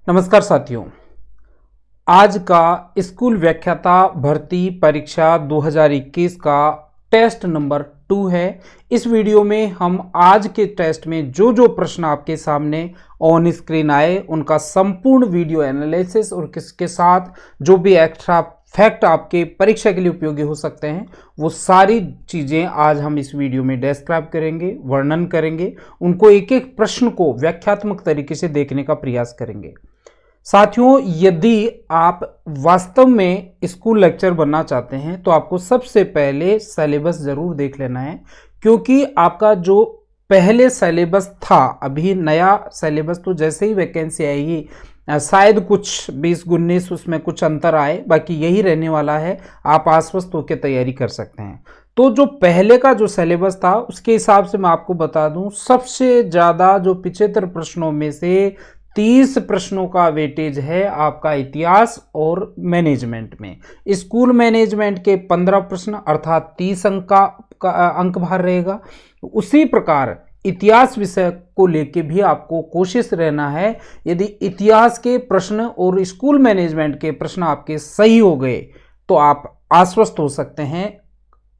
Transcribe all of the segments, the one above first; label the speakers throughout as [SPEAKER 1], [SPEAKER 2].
[SPEAKER 1] नमस्कार साथियों, आज का स्कूल व्याख्याता भर्ती परीक्षा 2021 का टेस्ट नंबर 2 है। इस वीडियो में हम आज के टेस्ट में जो जो प्रश्न आपके सामने ऑन स्क्रीन आए उनका संपूर्ण वीडियो एनालिसिस और किसके साथ जो भी एक्स्ट्रा फैक्ट आपके परीक्षा के लिए उपयोगी हो सकते हैं वो सारी चीज़ें आज हम इस वीडियो में डिस्क्राइब करेंगे, वर्णन करेंगे, उनको एक एक प्रश्न को व्याख्यात्मक तरीके से देखने का प्रयास करेंगे। साथियों, यदि आप वास्तव में स्कूल लेक्चर बनना चाहते हैं तो आपको सबसे पहले सिलेबस जरूर देख लेना है, क्योंकि आपका जो पहले सिलेबस था, अभी नया सिलेबस तो जैसे ही वैकेंसी आएगी शायद कुछ 20-19 उसमें कुछ अंतर आए, बाकी यही रहने वाला है। आप आश्वस्त होकर तैयारी कर सकते हैं। तो जो पहले का जो सिलेबस था उसके हिसाब से मैं आपको बता दूं, सबसे ज़्यादा जो 75 प्रश्नों में से 30 प्रश्नों का वेटेज है आपका इतिहास और मैनेजमेंट में। स्कूल मैनेजमेंट के 15 प्रश्न अर्थात 30 अंक का अंक भार रहेगा। उसी प्रकार इतिहास विषय को लेके भी आपको कोशिश रहना है। यदि इतिहास के प्रश्न और स्कूल मैनेजमेंट के प्रश्न आपके सही हो गए तो आप आश्वस्त हो सकते हैं,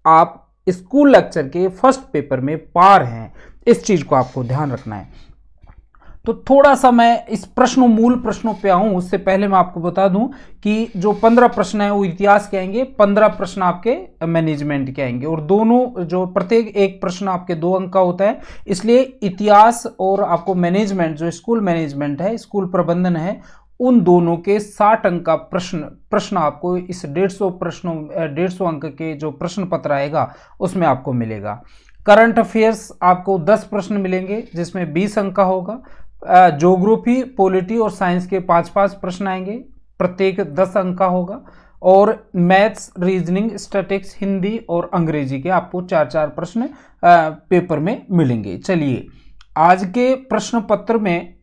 [SPEAKER 1] आप स्कूल लेक्चर के फर्स्ट पेपर में पार हैं। इस चीज को आपको ध्यान रखना है। तो थोड़ा सा मैं इस मूल प्रश्नों पे आऊं उससे पहले मैं आपको बता दूं कि जो 15 प्रश्न है वो इतिहास के आएंगे, 15 प्रश्न आपके मैनेजमेंट के आएंगे, और दोनों जो प्रत्येक एक प्रश्न आपके 2 अंक का होता है। इसलिए इतिहास और आपको मैनेजमेंट, जो स्कूल मैनेजमेंट है, स्कूल प्रबंधन है, उन दोनों के 60 अंक का प्रश्न आपको इस 150 अंक के जो प्रश्न पत्र आएगा उसमें आपको मिलेगा। करंट अफेयर्स आपको 10 प्रश्न मिलेंगे जिसमें 20 अंक का होगा। ज्योग्राफी, पॉलिटी और साइंस के 5-5 प्रश्न आएंगे, प्रत्येक 10 अंक का होगा। और मैथ्स, रीजनिंग, स्टैटिक्स, हिंदी और अंग्रेजी के आपको 4-4 प्रश्न पेपर में मिलेंगे। चलिए, आज के प्रश्न पत्र में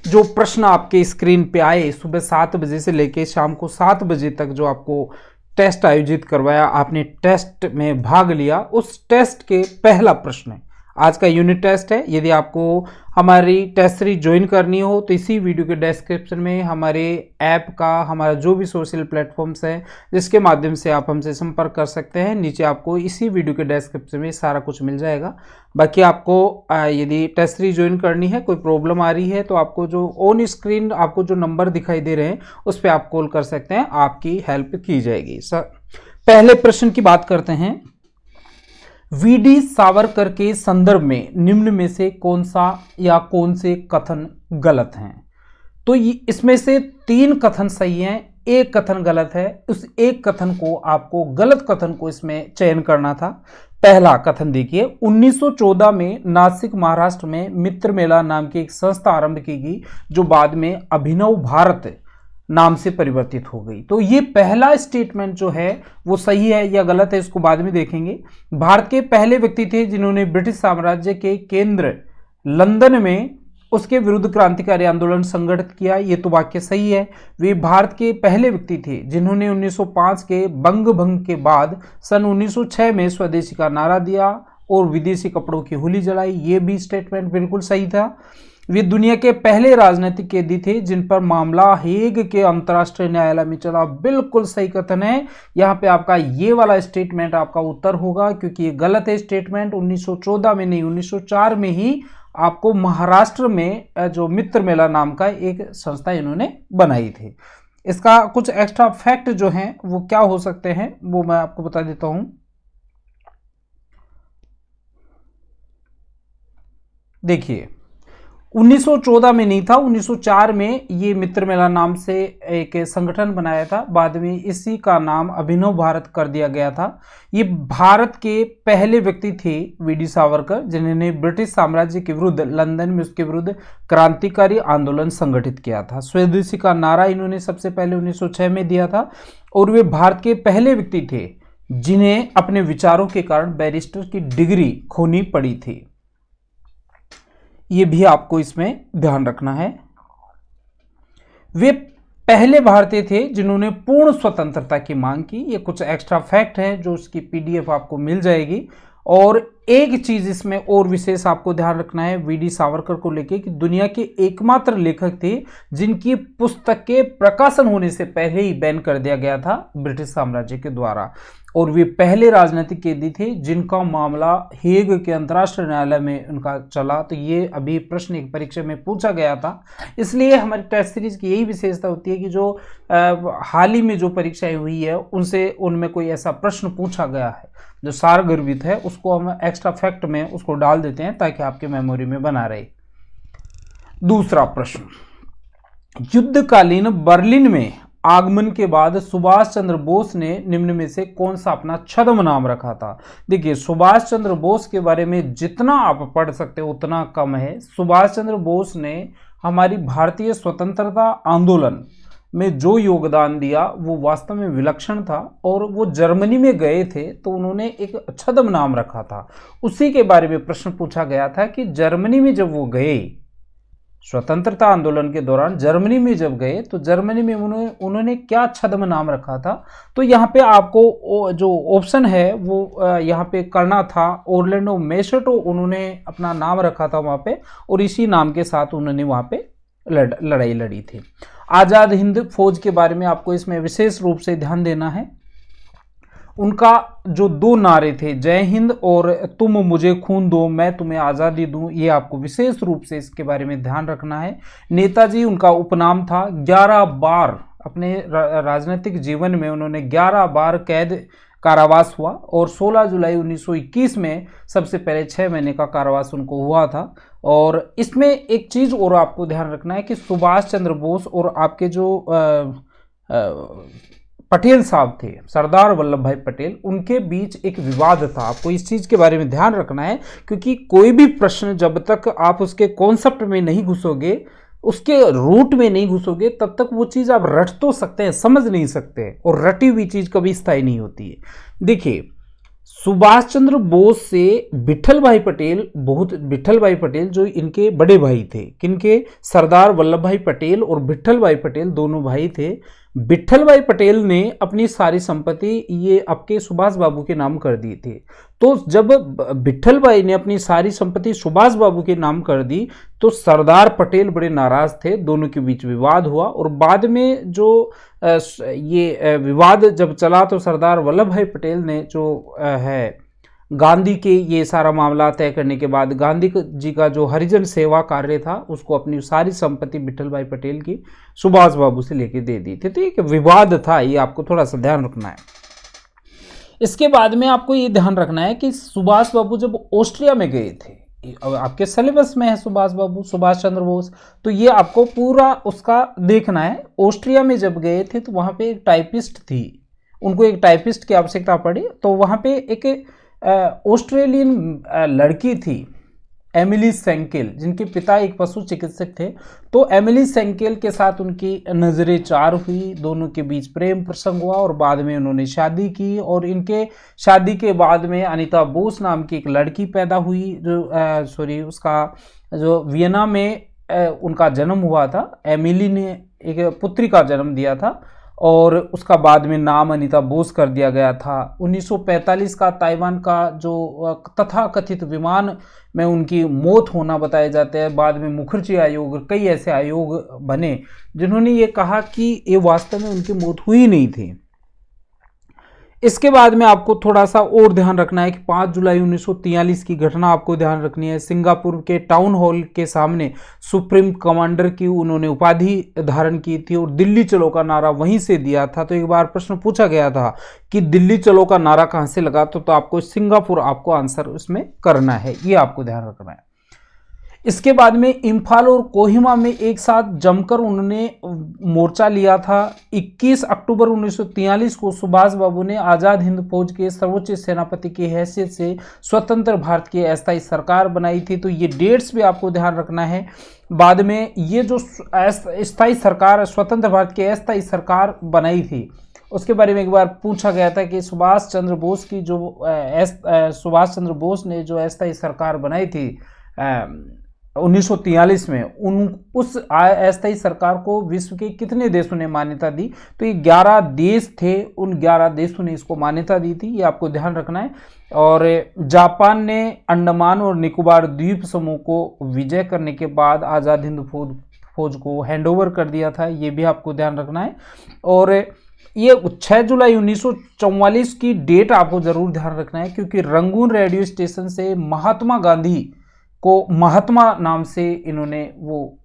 [SPEAKER 1] जो प्रश्न आपके स्क्रीन पे आए, सुबह 7 बजे से लेके शाम को 7 बजे तक जो आपको टेस्ट आयोजित करवाया, आपने टेस्ट में भाग लिया, उस टेस्ट के पहला प्रश्न है। आज का यूनिट टेस्ट है। यदि आपको हमारी टेस्ट सीरीज ज्वाइन करनी हो तो इसी वीडियो के डिस्क्रिप्शन में हमारे ऐप का, हमारा जो भी सोशल प्लेटफॉर्म्स है जिसके माध्यम से आप हमसे संपर्क कर सकते हैं, नीचे आपको इसी वीडियो के डिस्क्रिप्शन में सारा कुछ मिल जाएगा। बाकी आपको यदि टेस्ट सीरीज ज्वाइन करनी है, कोई प्रॉब्लम आ रही है तो आपको जो ऑन स्क्रीन आपको जो नंबर दिखाई दे रहे हैं उस पर आप कॉल कर सकते हैं, आपकी हेल्प की जाएगी। पहले प्रश्न की बात करते हैं। वीडी सावरकर के संदर्भ में निम्न में से कौन सा या कौन से कथन गलत हैं? तो इसमें से 3 कथन सही हैं, एक कथन गलत है। उस एक कथन को आपको, गलत कथन को इसमें चयन करना था। पहला कथन देखिए, 1914 में नासिक महाराष्ट्र में मित्र मेला नाम की एक संस्था आरंभ की गई जो बाद में अभिनव भारत नाम से परिवर्तित हो गई। तो ये पहला स्टेटमेंट जो है वो सही है या गलत है इसको बाद में देखेंगे। भारत के पहले व्यक्ति थे जिन्होंने ब्रिटिश साम्राज्य के केंद्र लंदन में उसके विरुद्ध क्रांतिकारी आंदोलन संगठित किया, ये तो वाक्य सही है। वे भारत के पहले व्यक्ति थे जिन्होंने 1905 के बंग भंग के बाद सन 1906 में स्वदेशी का नारा दिया और विदेशी कपड़ों की होली जलाई, ये भी स्टेटमेंट बिल्कुल सही था। वे दुनिया के पहले राजनीतिक कैदी थे जिन पर मामला हेग के अंतर्राष्ट्रीय न्यायालय में चला, बिल्कुल सही कथन है। यहाँ पे आपका ये वाला स्टेटमेंट आपका उत्तर होगा, क्योंकि ये गलत है स्टेटमेंट। 1914 में नहीं, 1904 में ही आपको महाराष्ट्र में जो मित्र मेला नाम का एक संस्था इन्होंने बनाई थी। इसका कुछ एक्स्ट्रा फैक्ट जो हैं वो क्या हो सकते हैं वो मैं आपको बता देता हूं। देखिए, 1914 में नहीं था, 1904 में ये मित्र मेला नाम से एक संगठन बनाया था। बाद में इसी का नाम अभिनव भारत कर दिया गया था। ये भारत के पहले व्यक्ति थे वीडी सावरकर जिन्होंने ब्रिटिश साम्राज्य के विरुद्ध लंदन में उसके विरुद्ध क्रांतिकारी आंदोलन संगठित किया था। स्वदेशी का नारा इन्होंने सबसे पहले 1906 में दिया था, और वे भारत के पहले व्यक्ति थे जिन्हें अपने विचारों के कारण बैरिस्टर की डिग्री खोनी पड़ी थी। ये भी आपको इसमें ध्यान रखना है। वे पहले भारतीय थे जिन्होंने पूर्ण स्वतंत्रता की मांग की। ये कुछ एक्स्ट्रा फैक्ट हैं जो उसकी पीडीएफ आपको मिल जाएगी। और एक चीज इसमें और विशेष आपको ध्यान रखना है वीडी सावरकर को लेके कि दुनिया के एकमात्र लेखक थे जिनकी पुस्तक के प्रकाशन होने से पहले ही बैन कर दिया गया था ब्रिटिश साम्राज्य के द्वारा, और वे पहले राजनीतिक कैदी थे जिनका मामला हेग के अंतर्राष्ट्रीय न्यायालय में उनका चला। तो ये अभी प्रश्न एक परीक्षा में पूछा गया था, इसलिए हमारी टेस्ट सीरीज की यही विशेषता होती है कि जो हाल ही में जो परीक्षाएं हुई है उनमें कोई ऐसा प्रश्न पूछा गया है जो सारगर्भित है, उसको हम एक्स्ट्रा फैक्ट में उसको डाल देते हैं ताकि आपके मेमोरी में बना रहे। दूसरा प्रश्न, युद्धकालीन बर्लिन में आगमन के बाद सुभाष चंद्र बोस ने निम्न में से कौन सा अपना छद्म नाम रखा था? देखिए, सुभाष चंद्र बोस के बारे में जितना आप पढ़ सकते हो उतना कम है। सुभाष चंद्र बोस ने हमारी भारतीय स्वतंत्रता आंदोलन में जो योगदान दिया वो वास्तव में विलक्षण था, और वो जर्मनी में गए थे तो उन्होंने एक छद्म नाम रखा था। उसी के बारे में प्रश्न पूछा गया था कि जर्मनी में जब वो गए, स्वतंत्रता आंदोलन के दौरान जर्मनी में जब गए तो जर्मनी में उन्होंने क्या छद्म नाम रखा था? तो यहाँ पे आपको जो ऑप्शन है वो यहाँ पे करना था। ओरलैंडो मेसेटो उन्होंने अपना नाम रखा था वहाँ पे, और इसी नाम के साथ उन्होंने वहाँ पे लड़ाई लड़ी थी। आज़ाद हिंद फौज के बारे में आपको इसमें विशेष रूप से ध्यान देना है। उनका जो दो नारे थे, जय हिंद और तुम मुझे खून दो मैं तुम्हें आज़ादी दूं, ये आपको विशेष रूप से इसके बारे में ध्यान रखना है। नेताजी उनका उपनाम था। 11 बार अपने राजनीतिक जीवन में उन्होंने 11 बार कैद कारावास हुआ, और 16 जुलाई 1921 में सबसे पहले 6 महीने का कारावास उनको हुआ था। और इसमें एक चीज़ और आपको ध्यान रखना है कि सुभाष चंद्र बोस और आपके जो पटेल साहब थे, सरदार वल्लभ भाई पटेल, उनके बीच एक विवाद था। आपको इस चीज़ के बारे में ध्यान रखना है, क्योंकि कोई भी प्रश्न जब तक आप उसके कॉन्सेप्ट में नहीं घुसोगे, उसके रूट में नहीं घुसोगे, तब तक वो चीज़ आप रट तो सकते हैं, समझ नहीं सकते, और रटी हुई चीज़ कभी स्थायी नहीं होती है। देखिए, सुभाष चंद्र बोस से विट्ठल भाई पटेल जो इनके बड़े भाई थे, किनके? सरदार वल्लभ भाई पटेल और विट्ठल भाई पटेल दोनों भाई थे। विट्ठल भाई पटेल ने अपनी सारी संपत्ति ये आपके सुभाष बाबू के नाम कर दी थी। तो जब विट्ठल भाई ने अपनी सारी संपत्ति सुभाष बाबू के नाम कर दी तो सरदार पटेल बड़े नाराज थे, दोनों के बीच विवाद हुआ, और बाद में जो ये विवाद जब चला तो सरदार वल्लभ भाई पटेल ने जो है गांधी के ये सारा मामला तय करने के बाद गांधी जी का जो हरिजन सेवा कार्य था उसको अपनी सारी संपत्ति विट्ठल भाई पटेल की सुभाष बाबू से लेके दे दी थी। तो एक विवाद था, ये आपको थोड़ा सा ध्यान रखना है। इसके बाद में आपको ये ध्यान रखना है कि सुभाष बाबू जब ऑस्ट्रिया में गए थे, आपके सिलेबस में है सुभाष चंद्र बोस, तो ये आपको पूरा उसका देखना है। ऑस्ट्रिया में जब गए थे तो वहाँ पे एक टाइपिस्ट थी, उनको एक टाइपिस्ट की आवश्यकता पड़ी, तो वहाँ पे एक ऑस्ट्रेलियन लड़की थी एमिली सेंकेल, जिनके पिता एक पशु चिकित्सक थे। तो एमिली सेंकेल के साथ उनकी नज़रें चार हुई, दोनों के बीच प्रेम प्रसंग हुआ और बाद में उन्होंने शादी की, और इनके शादी के बाद में अनीता बोस नाम की एक लड़की पैदा हुई, जो उसका जो वियना में उनका जन्म हुआ था। एमिली ने एक पुत्री का जन्म दिया था और उसका बाद में नाम अनीता बोस कर दिया गया था। 1945 का ताइवान का जो तथाकथित विमान में उनकी मौत होना बताए जाते हैं। बाद में मुखर्जी आयोग और कई ऐसे आयोग बने जिन्होंने ये कहा कि ये वास्तव में उनकी मौत हुई नहीं थी। इसके बाद में आपको थोड़ा सा और ध्यान रखना है कि 5 जुलाई 1943 की घटना आपको ध्यान रखनी है। सिंगापुर के टाउन हॉल के सामने सुप्रीम कमांडर की उन्होंने उपाधि धारण की थी और दिल्ली चलो का नारा वहीं से दिया था। तो एक बार प्रश्न पूछा गया था कि दिल्ली चलो का नारा कहाँ से लगा, तो आपको सिंगापुर आपको आंसर उसमें करना है, ये आपको ध्यान रखना है। इसके बाद में इम्फाल और कोहिमा में एक साथ जमकर उन्होंने मोर्चा लिया था। 21 अक्टूबर 1943 को सुभाष बाबू ने आज़ाद हिंद फौज के सर्वोच्च सेनापति की हैसियत से स्वतंत्र भारत की अस्थायी सरकार बनाई थी। तो ये डेट्स भी आपको ध्यान रखना है। बाद में ये जो अस्थायी सरकार, स्वतंत्र भारत की अस्थायी सरकार बनाई थी, उसके बारे में एक बार पूछा गया था कि सुभाष चंद्र बोस ने जो अस्थायी सरकार बनाई थी 1943 में उस अस्थायी सरकार को विश्व के कितने देशों ने मान्यता दी? तो ये 11 देश थे, उन 11 देशों ने इसको मान्यता दी थी, ये आपको ध्यान रखना है। और जापान ने अंडमान और निकोबार द्वीप समूह को विजय करने के बाद आज़ाद हिंद फौज को हैंडओवर कर दिया था, ये भी आपको ध्यान रखना है। और ये 6 जुलाई 1944 की डेट आपको जरूर ध्यान रखना है, क्योंकि रंगून रेडियो स्टेशन से महात्मा गांधी को महात्मा नाम से इन्होंने वो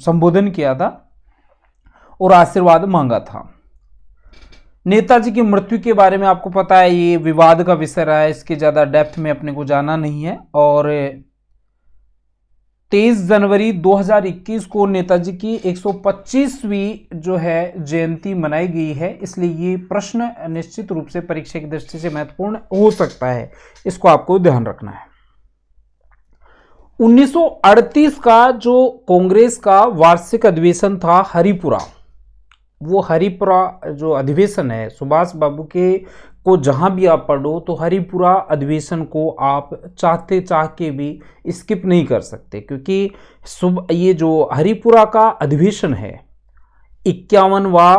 [SPEAKER 1] संबोधन किया था और आशीर्वाद मांगा था। नेताजी की मृत्यु के बारे में आपको पता है, ये विवाद का विषय रहा है, इसके ज़्यादा डेप्थ में अपने को जाना नहीं है। और 23 जनवरी 2021 को नेताजी की 125वीं जो है जयंती मनाई गई है, इसलिए ये प्रश्न निश्चित रूप से परीक्षा की दृष्टि से महत्वपूर्ण हो सकता है, इसको आपको ध्यान रखना है। 1938 का जो कांग्रेस का वार्षिक अधिवेशन था हरिपुरा, वो हरिपुरा जो अधिवेशन है, सुभाष बाबू के को जहां भी आप पढ़ो तो हरिपुरा अधिवेशन को आप चाह के भी स्किप नहीं कर सकते, क्योंकि ये जो हरिपुरा का अधिवेशन है 51वां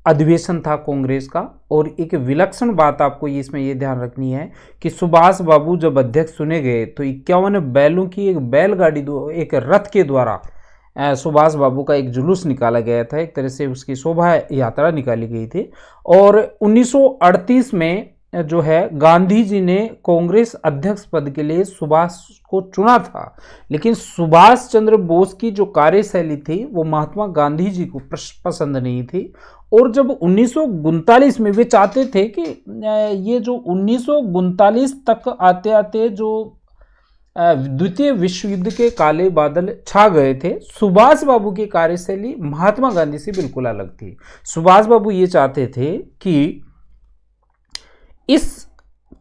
[SPEAKER 1] अधिवेशन था कांग्रेस का। और एक विलक्षण बात आपको इसमें ये ध्यान रखनी है कि सुभाष बाबू जब अध्यक्ष चुने गए तो 51 बैलों की एक बैलगाड़ी, एक रथ के द्वारा सुभाष बाबू का एक जुलूस निकाला गया था, एक तरह से उसकी शोभा यात्रा निकाली गई थी। और 1938 में जो है गांधी जी ने कांग्रेस अध्यक्ष पद के लिए सुभाष को चुना था, लेकिन सुभाष चंद्र बोस की जो कार्यशैली थी वो महात्मा गांधी जी को पसंद नहीं थी। और जब 1939 में वे चाहते थे कि ये जो 1939 तक आते आते जो द्वितीय विश्व युद्ध के काले बादल छा गए थे, सुभाष बाबू की कार्यशैली महात्मा गांधी से बिल्कुल अलग थी। सुभाष बाबू ये चाहते थे कि इस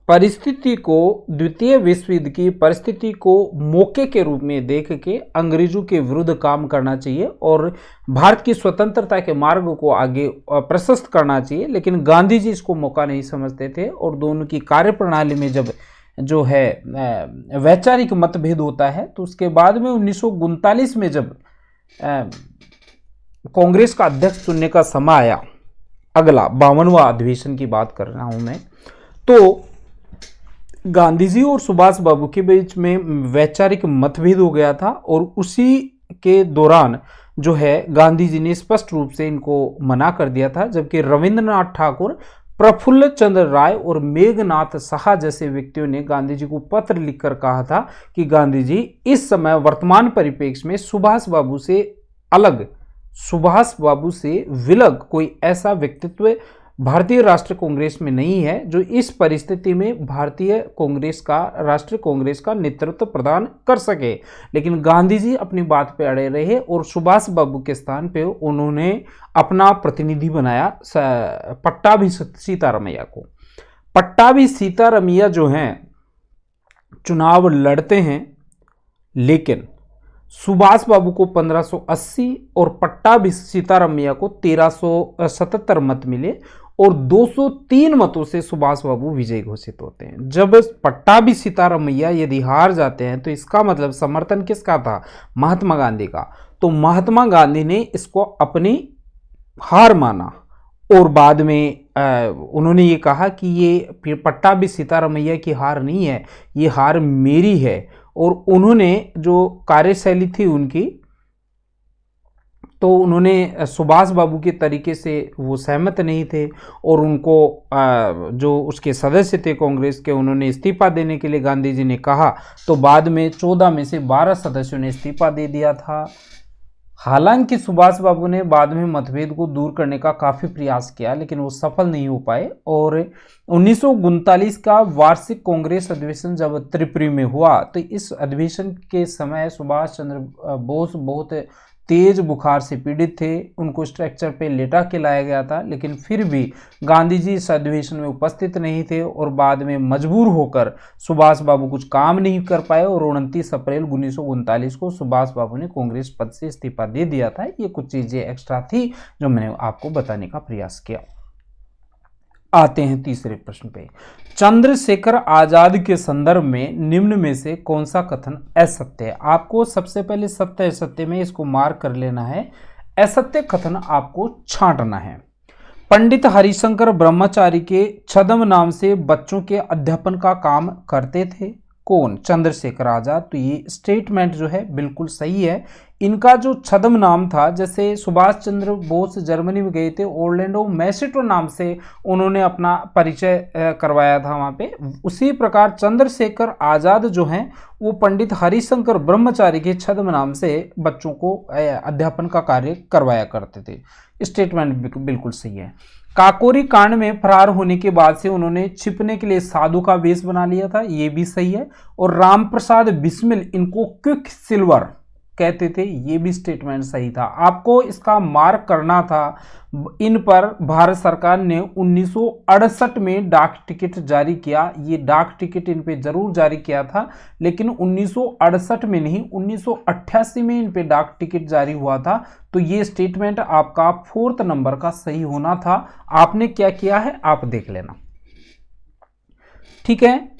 [SPEAKER 1] परिस्थिति को, द्वितीय विश्व युद्ध की परिस्थिति को मौके के रूप में देख के अंग्रेजों के विरुद्ध काम करना चाहिए और भारत की स्वतंत्रता के मार्ग को आगे प्रशस्त करना चाहिए। लेकिन गांधी जी इसको मौका नहीं समझते थे और दोनों की कार्यप्रणाली में जब जो है वैचारिक मतभेद होता है, तो उसके बाद में 1939 में जब कांग्रेस का अध्यक्ष चुनने का समय आया, अगला 52वां अधिवेशन की बात कर रहा हूं मैं, तो गांधी जी और सुभाष बाबू के बीच में वैचारिक मतभेद हो गया था। और उसी के दौरान जो है गांधी जी ने स्पष्ट रूप से इनको मना कर दिया था, जबकि रविंद्रनाथ ठाकुर, प्रफुल्ल चंद्र राय और मेघनाथ साहा जैसे व्यक्तियों ने गांधी जी को पत्र लिखकर कहा था कि गांधी जी इस समय वर्तमान परिप्रेक्ष्य में सुभाष बाबू से अलग, सुभाष बाबू से विलग कोई ऐसा व्यक्तित्व भारतीय राष्ट्रीय कांग्रेस में नहीं है जो इस परिस्थिति में भारतीय कांग्रेस का, राष्ट्रीय कांग्रेस का नेतृत्व प्रदान कर सके। लेकिन गांधी जी अपनी बात पे अड़े रहे और सुभाष बाबू के स्थान पे उन्होंने अपना प्रतिनिधि बनाया पट्टाभी सीतारमैया को। पट्टाभी सीतारमैया जो हैं चुनाव लड़ते हैं, लेकिन सुभाष बाबू को 1580 और पट्टाभी सीतारमैया को 1377 मत मिले और 203 मतों से सुभाष बाबू विजयी घोषित होते हैं। जब पट्टाभी सीतारमैया यदि हार जाते हैं तो इसका मतलब समर्थन किसका था? महात्मा गांधी का। तो महात्मा गांधी ने इसको अपनी हार माना और बाद में उन्होंने ये कहा कि ये पट्टाभी सीतारमैया की हार नहीं है, ये हार मेरी है। और उन्होंने जो कार्यशैली थी उनकी, तो उन्होंने सुभाष बाबू के तरीके से वो सहमत नहीं थे और उनको जो उसके सदस्य थे कांग्रेस के, उन्होंने इस्तीफा देने के लिए गांधी जी ने कहा। तो बाद में 14 में से 12 सदस्यों ने इस्तीफा दे दिया था। हालांकि सुभाष बाबू ने बाद में मतभेद को दूर करने का काफ़ी प्रयास किया, लेकिन वो सफल नहीं हो पाए। और 1939 का वार्षिक कांग्रेस अधिवेशन जब त्रिपुरी में हुआ, तो इस अधिवेशन के समय सुभाष चंद्र बोस बहुत तेज बुखार से पीड़ित थे, उनको स्ट्रेचर पे लेटा के लाया गया था, लेकिन फिर भी गांधी जी इस अधिवेशन में उपस्थित नहीं थे और बाद में मजबूर होकर सुभाष बाबू कुछ काम नहीं कर पाए और 29 अप्रैल 1939 को सुभाष बाबू ने कांग्रेस पद से इस्तीफा दे दिया था। ये कुछ चीज़ें एक्स्ट्रा थी जो मैंने आपको बताने का प्रयास किया। आते हैं तीसरे प्रश्न पे। चंद्रशेखर आजाद के संदर्भ में निम्न में से कौन सा कथन असत्य है? आपको सबसे पहले सत्य असत्य में इसको मार्क कर लेना है। असत्य कथन आपको छांटना है। पंडित हरिशंकर ब्रह्मचारी के छद्म नाम से बच्चों के अध्यापन का काम करते थे। कौन? चंद्रशेखर आजाद। तो ये स्टेटमेंट जो है बिल्कुल सही है। इनका जो छद्म नाम था, जैसे सुभाष चंद्र बोस जर्मनी में गए थे, ओरलैंडो मैसेटो नाम से उन्होंने अपना परिचय करवाया था वहाँ पे, उसी प्रकार चंद्रशेखर आजाद जो हैं वो पंडित हरिशंकर ब्रह्मचारी के छद्म नाम से बच्चों को अध्यापन का कार्य करवाया करते थे। स्टेटमेंट बिल्कुल सही है। काकोरी कांड में फरार होने के बाद से उन्होंने छिपने के लिए साधु का वेश बना लिया था, ये भी सही है। और रामप्रसाद बिस्मिल इनको क्विक सिल्वर कहते थे, ये भी स्टेटमेंट सही था। आपको इसका मार्क करना था। इन पर भारत सरकार ने 1968 में डाक टिकट जारी किया। ये डाक टिकट इन पे जरूर जारी किया था, लेकिन 1968 में नहीं, 1988 में इन पे डाक टिकट जारी हुआ था। तो ये स्टेटमेंट आपका 4th नंबर का सही होना था। आपने क्या किया है आप देख लेना, ठीक है।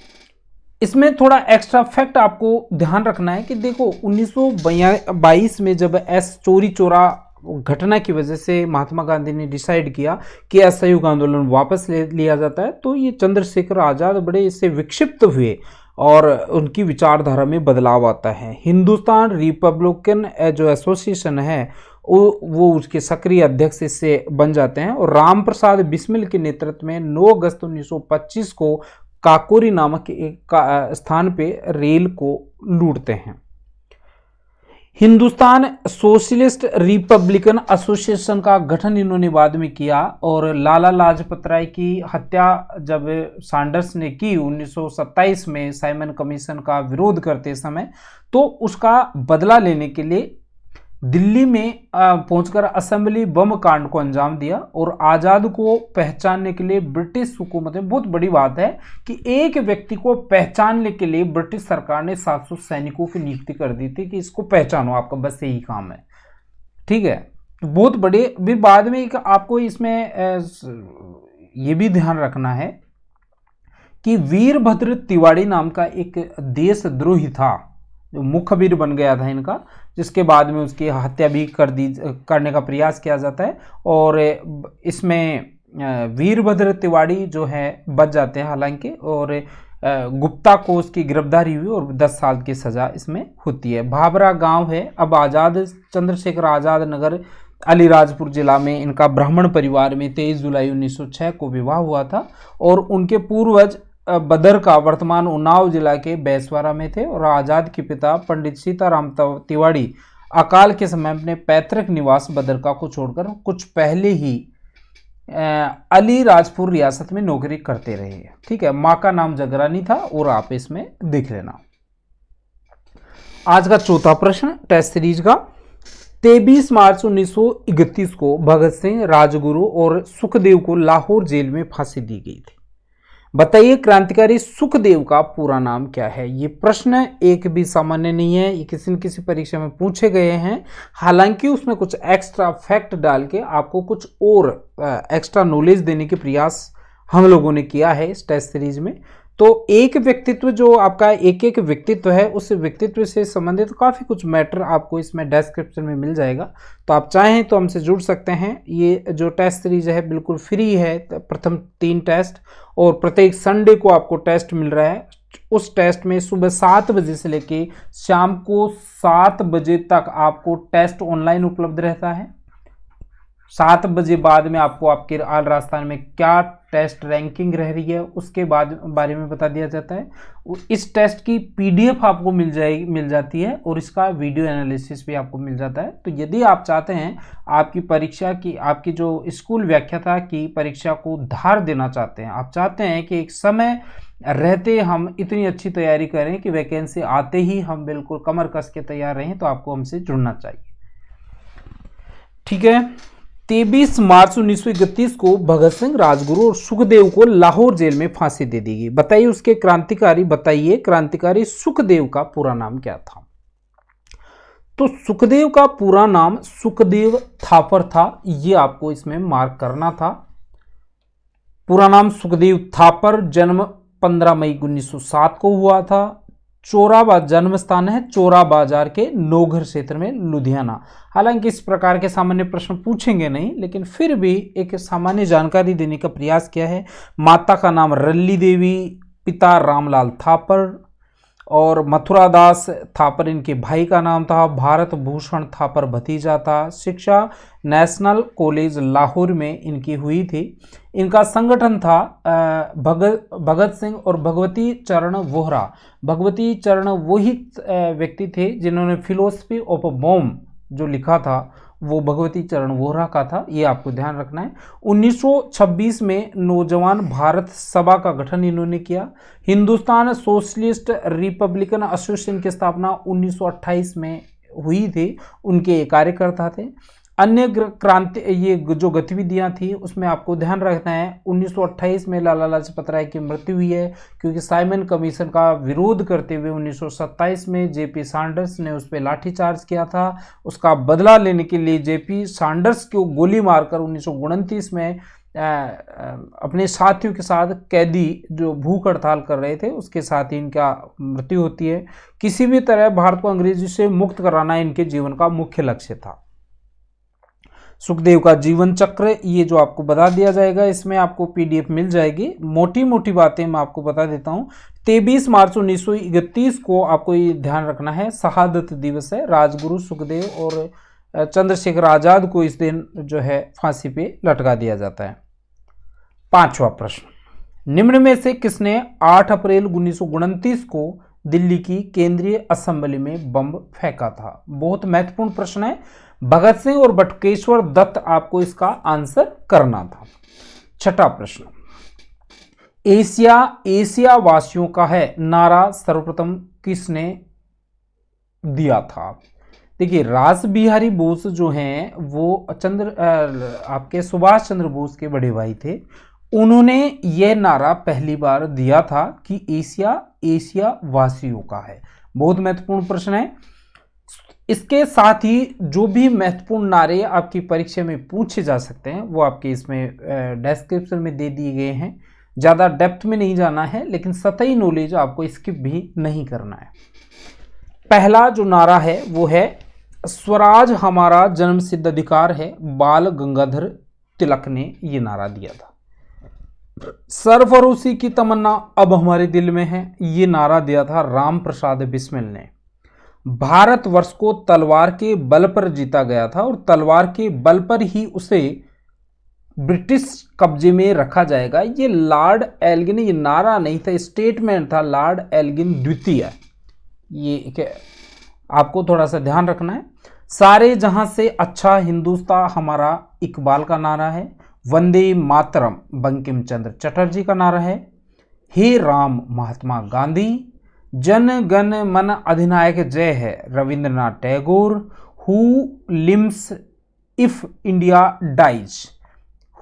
[SPEAKER 1] इसमें थोड़ा एक्स्ट्रा फैक्ट आपको ध्यान रखना है कि देखो 1922 में जब चोरी चोरा घटना की वजह से महात्मा गांधी ने डिसाइड किया कि असहयोग आंदोलन वापस ले लिया जाता है, तो ये चंद्रशेखर आजाद बड़े इससे विक्षिप्त हुए और उनकी विचारधारा में बदलाव आता है। हिंदुस्तान रिपब्लिकन जो एसोसिएशन है वो उसके सक्रिय अध्यक्ष इससे बन जाते हैं और राम प्रसाद बिस्मिल के नेतृत्व में 9 अगस्त 1925 को काकोरी नामक एक स्थान पे रेल को लूटते हैं। हिंदुस्तान सोशलिस्ट रिपब्लिकन एसोसिएशन का गठन इन्होंने बाद में किया और लाला लाजपत राय की हत्या जब सैंडर्स ने की 1927 में साइमन कमीशन का विरोध करते समय, तो उसका बदला लेने के लिए दिल्ली में पहुंचकर असेंबली बम कांड को अंजाम दिया। और आज़ाद को पहचानने के लिए ब्रिटिश हुकूमत में, बहुत बड़ी बात है कि एक व्यक्ति को पहचानने के लिए ब्रिटिश सरकार ने 700 सैनिकों की नियुक्ति कर दी थी कि इसको पहचानो, आपका बस यही काम है, ठीक है। बहुत बड़े भी बाद में आपको इसमें ये भी ध्यान रखना है कि वीरभद्र तिवारी नाम का एक देशद्रोही था जो मुखबिर बन गया था इनका, जिसके बाद में उसकी हत्या भी करने का प्रयास किया जाता है। और इसमें वीरभद्र तिवारी जो है बच जाते हैं हालांकि, और गुप्ता को उसकी गिरफ्तारी हुई और 10 साल की सज़ा इसमें होती है। भाभरा गांव है अब आज़ाद चंद्रशेखर आज़ाद नगर अलीराजपुर जिला में इनका ब्राह्मण परिवार में 23 जुलाई 1906 को विवाह हुआ था और उनके पूर्वज बदर का वर्तमान उन्नाव जिला के बैसवारा में थे। और आज़ाद के पिता पंडित सीताराम तिवारी अकाल के समय अपने पैतृक निवास बदरका को छोड़कर कुछ पहले ही अलीराजपुर रियासत में नौकरी करते रहे, ठीक है। माँ का नाम जगरानी था और आप इसमें देख लेना। आज का चौथा प्रश्न टेस्ट सीरीज का, 23 मार्च 1931 को भगत सिंह, राजगुरु और सुखदेव को लाहौर जेल में फांसी दी गई थी। बताइए क्रांतिकारी सुखदेव का पूरा नाम क्या है? ये प्रश्न एक भी सामान्य नहीं है, ये किसी न किसी परीक्षा में पूछे गए हैं। हालांकि उसमें कुछ एक्स्ट्रा फैक्ट डाल के आपको कुछ और एक्स्ट्रा नॉलेज देने के प्रयास हम लोगों ने किया है इस टेस्ट सीरीज में। तो एक व्यक्तित्व जो आपका एक व्यक्तित्व है, उस व्यक्तित्व से संबंधित काफ़ी कुछ मैटर आपको इसमें डिस्क्रिप्शन में मिल जाएगा। तो आप चाहें तो हमसे जुड़ सकते हैं। ये जो टेस्ट सीरीज है बिल्कुल फ्री है, प्रथम 3 टेस्ट, और प्रत्येक संडे को आपको टेस्ट मिल रहा है। उस टेस्ट में सुबह 7 बजे से लेके शाम को 7 बजे तक आपको टेस्ट ऑनलाइन उपलब्ध रहता है। 7 बजे बाद में आपको आपके ऑल राजस्थान में क्या टेस्ट रैंकिंग रह रही है उसके बारे में बता दिया जाता है। इस टेस्ट की पीडीएफ आपको मिल जाती है और इसका वीडियो एनालिसिस भी आपको मिल जाता है। तो यदि आप चाहते हैं आपकी परीक्षा की, आपकी जो स्कूल व्याख्याता की परीक्षा को धार देना चाहते हैं, आप चाहते हैं कि एक समय रहते हम इतनी अच्छी तैयारी करें कि वैकेंसी आते ही हम बिल्कुल कमर कस के तैयार रहें, तो आपको हमसे जुड़ना चाहिए, ठीक है। 23 मार्च 1931 को भगत सिंह, राजगुरु और सुखदेव को लाहौर जेल में फांसी दे दी गई। बताइए उसके क्रांतिकारी सुखदेव का पूरा नाम क्या था? तो सुखदेव का पूरा नाम सुखदेव थापर था, ये आपको इसमें मार्क करना था। पूरा नाम सुखदेव थापर, जन्म 15 मई 1907 को हुआ था। जन्म स्थान है चोरा बाजार के नौघर क्षेत्र में, लुधियाना। हालांकि इस प्रकार के सामान्य प्रश्न पूछेंगे नहीं, लेकिन फिर भी एक सामान्य जानकारी देने का प्रयास किया है। माता का नाम रल्ली देवी, पिता रामलाल थापर और मथुरा दास थापर इनके भाई का नाम था। भारत भूषण थापर भतीजा था। शिक्षा नेशनल कॉलेज लाहौर में इनकी हुई थी। इनका संगठन था भगत सिंह और भगवती चरण वोहरा। भगवती चरण वही व्यक्ति थे जिन्होंने फिलोसफी ऑफ बॉम्ब जो लिखा था, वो भगवती चरण वोहरा का था, ये आपको ध्यान रखना है। 1926 में नौजवान भारत सभा का गठन इन्होंने किया। हिंदुस्तान सोशलिस्ट रिपब्लिकन एसोसिएशन की स्थापना 1928 में हुई थी, उनके ये कार्यकर्ता थे। अन्य क्रांति ये जो गतिविधियां थी उसमें आपको ध्यान रखना है 1928 में लाला लाजपत राय की मृत्यु हुई है, क्योंकि साइमन कमीशन का विरोध करते हुए 1927 में जेपी सैंडर्स ने उस पर लाठीचार्ज किया था। उसका बदला लेने के लिए जेपी सैंडर्स को गोली मारकर 1929 में अपने साथियों के साथ कैदी जो भूख हड़ताल कर रहे थे उसके साथ ही इनका मृत्यु होती है। किसी भी तरह भारत को अंग्रेजी से मुक्त कराना इनके जीवन का मुख्य लक्ष्य था। सुखदेव का जीवन चक्र ये जो आपको बता दिया जाएगा, इसमें आपको पीडीएफ मिल जाएगी। मोटी मोटी बातें मैं आपको बता देता हूँ। 23 मार्च 1931 को आपको ये ध्यान रखना है शहादत दिवस है। राजगुरु सुखदेव और चंद्रशेखर आजाद को इस दिन जो है फांसी पे लटका दिया जाता है। 5वां प्रश्न, निम्न में से किसने 8 अप्रैल 1929 को दिल्ली की केंद्रीय असेंबली में बम फेंका था? बहुत महत्वपूर्ण प्रश्न है। भगत सिंह और बटुकेश्वर दत्त आपको इसका आंसर करना था। 6वां प्रश्न, एशिया वासियों का है नारा सर्वप्रथम किसने दिया था? देखिए, रास बिहारी बोस जो हैं वो आपके सुभाष चंद्र बोस के बड़े भाई थे। उन्होंने यह नारा पहली बार दिया था कि एशिया वासियों का है। बहुत महत्वपूर्ण प्रश्न है। इसके साथ ही जो भी महत्वपूर्ण नारे आपकी परीक्षा में पूछे जा सकते हैं वो आपके इसमें डिस्क्रिप्शन में दे दिए गए हैं। ज़्यादा डेप्थ में नहीं जाना है, लेकिन सतही नॉलेज आपको स्किप भी नहीं करना है। पहला जो नारा है वो है स्वराज हमारा जन्मसिद्ध अधिकार है, बाल गंगाधर तिलक ने ये नारा दिया था। सरफरोशी की तमन्ना अब हमारे दिल में है, ये नारा दिया था राम प्रसाद बिस्मिल ने। भारतवर्ष को तलवार के बल पर जीता गया था और तलवार के बल पर ही उसे ब्रिटिश कब्जे में रखा जाएगा, ये लॉर्ड एल्गिन, ये नारा नहीं था, स्टेटमेंट था लॉर्ड एल्गिन द्वितीय। ये आपको थोड़ा सा ध्यान रखना है। सारे जहां से अच्छा हिंदुस्तान हमारा इकबाल का नारा है। वंदे मातरम बंकिम चंद्र चटर्जी का नारा है। हे राम महात्मा गांधी। जन गण मन अधिनायक जय है Rabindranath Tagore. Who lives if India dies,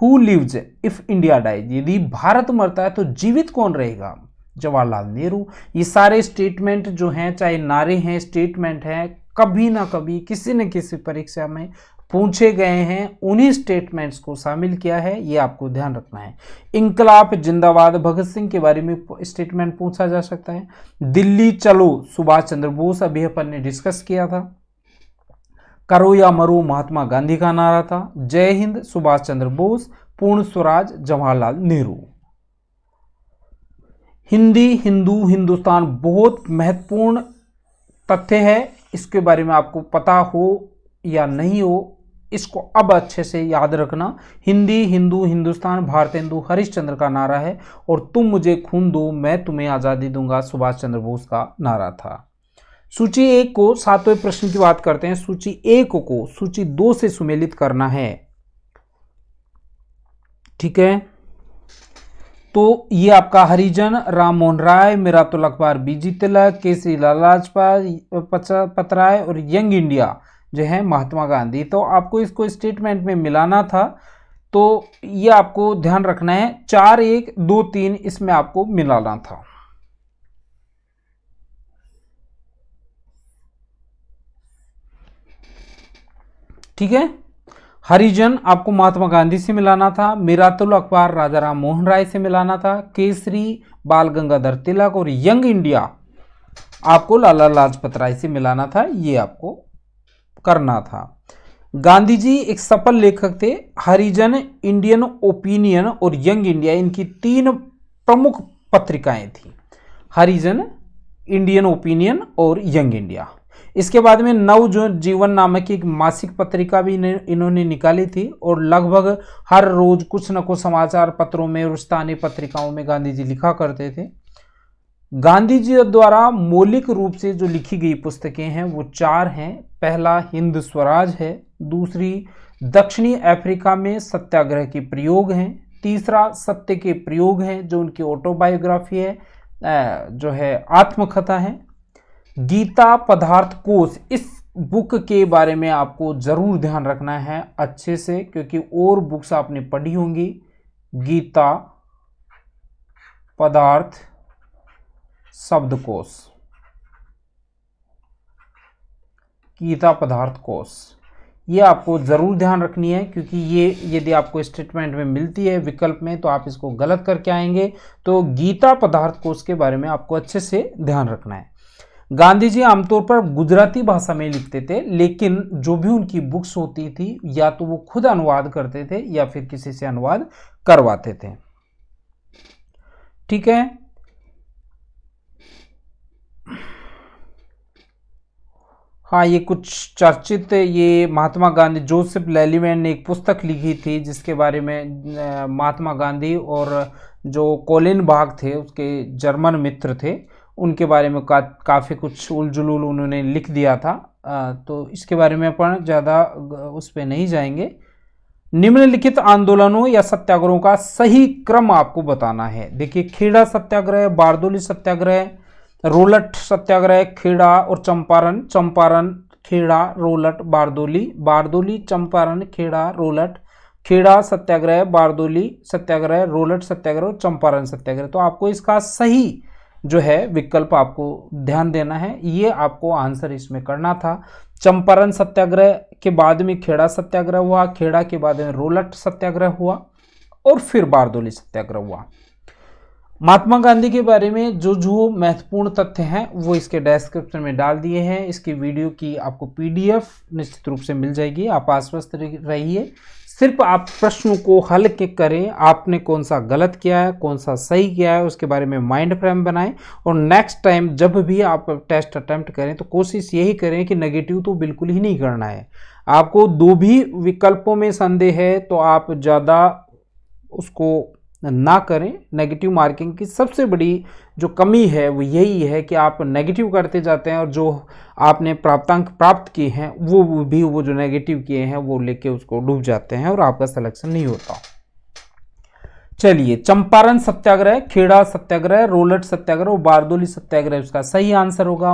[SPEAKER 1] who lives if India dies, यदि भारत मरता है तो जीवित कौन रहेगा? जवाहरलाल नेहरू। ये सारे स्टेटमेंट जो हैं, चाहे नारे हैं, स्टेटमेंट हैं, कभी ना कभी किसी न किसी परीक्षा में पूछे गए हैं। उन्हीं स्टेटमेंट्स को शामिल किया है, ये आपको ध्यान रखना है। इंकलाब जिंदाबाद भगत सिंह के बारे में स्टेटमेंट पूछा जा सकता है। दिल्ली चलो सुभाष चंद्र बोस, अभी अपन ने डिस्कस किया था। करो या मरो महात्मा गांधी का नारा था। जय हिंद सुभाष चंद्र बोस। पूर्ण स्वराज जवाहरलाल नेहरू। हिंदी हिंदू हिंदुस्तान बहुत महत्वपूर्ण तथ्य है, इसके बारे में आपको पता हो या नहीं हो, इसको अब अच्छे से याद रखना। हिंदी हिंदू हिंदुस्तान भारतेंदु हरिश्चंद्र का नारा है और तुम मुझे खून दो मैं तुम्हें आज़ादी दूंगा सुभाष चंद्र बोस का नारा था। सूची 1 को 7वें प्रश्न की बात करते हैं। सूची 1 को सूची 2 से सुमेलित करना है, ठीक है। तो ये आपका हरिजन, राम मोहन राय, मिरातुल अखबार बीजी तिलक, केसरी लाल लाजपत राय और यंग इंडिया जो है महात्मा गांधी। तो आपको इसको स्टेटमेंट में मिलाना था, तो ये आपको ध्यान रखना है। 4 1 2 3 इसमें आपको मिलाना था। ठीक है। हरिजन आपको महात्मा गांधी से मिलाना था, मिरातुल अखबार राजा राम मोहन राय से मिलाना था, केसरी बाल गंगाधर तिलक और यंग इंडिया आपको लाला लाजपत राय से मिलाना था। ये आपको करना था। गांधी जी एक सफल लेखक थे। हरिजन, इंडियन ओपिनियन और यंग इंडिया, इनकी 3 प्रमुख पत्रिकाएं थी। हरिजन, इंडियन ओपिनियन और यंग इंडिया। इसके बाद में नव जीवन नामक एक मासिक पत्रिका भी इन्होंने निकाली थी और लगभग हर रोज कुछ न कुछ समाचार पत्रों में और स्थानीय पत्रिकाओं में गांधी जी लिखा करते थे। गांधी जी द्वारा मौलिक रूप से जो लिखी गई पुस्तकें हैं वो 4 हैं। पहला हिंद स्वराज है, दूसरी दक्षिणी अफ्रीका में सत्याग्रह के प्रयोग हैं, तीसरा सत्य के प्रयोग हैं जो उनकी ऑटोबायोग्राफी है, जो है आत्मकथा है। गीता पदार्थ कोश, इस बुक के बारे में आपको जरूर ध्यान रखना है अच्छे से, क्योंकि और बुक्स आपने पढ़ी होंगी। गीता पदार्थ शब्दकोश, गीता पदार्थ कोश, ये आपको जरूर ध्यान रखनी है, क्योंकि ये यदि आपको स्टेटमेंट में मिलती है विकल्प में तो आप इसको गलत करके आएंगे। तो गीता पदार्थ कोश के बारे में आपको अच्छे से ध्यान रखना है। गांधी जी आमतौर पर गुजराती भाषा में लिखते थे, लेकिन जो भी उनकी बुक्स होती थी या तो वो खुद अनुवाद करते थे या फिर किसी से अनुवाद करवाते थे। ठीक है। हाँ, ये कुछ चर्चित, ये महात्मा गांधी, जोसेफ लेलीवैन ने एक पुस्तक लिखी थी जिसके बारे में महात्मा गांधी और जो कोलिन बाग थे उसके जर्मन मित्र थे उनके बारे में काफ़ी कुछ उलझुल उन्होंने लिख दिया था। तो इसके बारे में अपन ज़्यादा उस पर नहीं जाएंगे। निम्नलिखित आंदोलनों या सत्याग्रहों का सही क्रम आपको बताना है। देखिए, खेड़ा सत्याग्रह, बारदोली सत्याग्रह, रोलट सत्याग्रह, खेड़ा और चंपारण, चंपारण, खेड़ा, रोलट, बारदोली, बारदोली, चंपारण, खेड़ा, रोलट, खेड़ा सत्याग्रह, बारदोली सत्याग्रह, रोलट सत्याग्रह और चंपारण सत्याग्रह। तो आपको इसका सही जो है विकल्प आपको ध्यान देना है, ये आपको आंसर इसमें करना था। चंपारण सत्याग्रह के बाद में खेड़ा सत्याग्रह हुआ, खेड़ा के बाद में रोलट सत्याग्रह हुआ और फिर बारदोली सत्याग्रह हुआ। महात्मा गांधी के बारे में जो महत्वपूर्ण तथ्य हैं वो इसके डिस्क्रिप्शन में डाल दिए हैं। इसकी वीडियो की आपको PDF निश्चित रूप से मिल जाएगी। आप आश्वस्त रहिए, सिर्फ आप प्रश्नों को हल के करें, आपने कौन सा गलत किया है कौन सा सही किया है उसके बारे में माइंड फ्रेम बनाएं और नेक्स्ट टाइम जब भी आप टेस्ट अटेम्प्ट करें तो कोशिश यही करें कि नेगेटिव तो बिल्कुल ही नहीं करना है। आपको 2 भी विकल्पों में संदेह है तो आप ज़्यादा उसको ना करें। नेगेटिव मार्किंग की सबसे बड़ी जो कमी है वो यही है कि आप नेगेटिव करते जाते हैं और जो आपने प्राप्तांक प्राप्त किए हैं वो जो नेगेटिव किए हैं वो लेके उसको डूब जाते हैं और आपका सिलेक्शन नहीं होता। चलिए, चंपारण सत्याग्रह, खेड़ा सत्याग्रह, रोलट सत्याग्रह और बारदोली सत्याग्रह उसका सही आंसर होगा।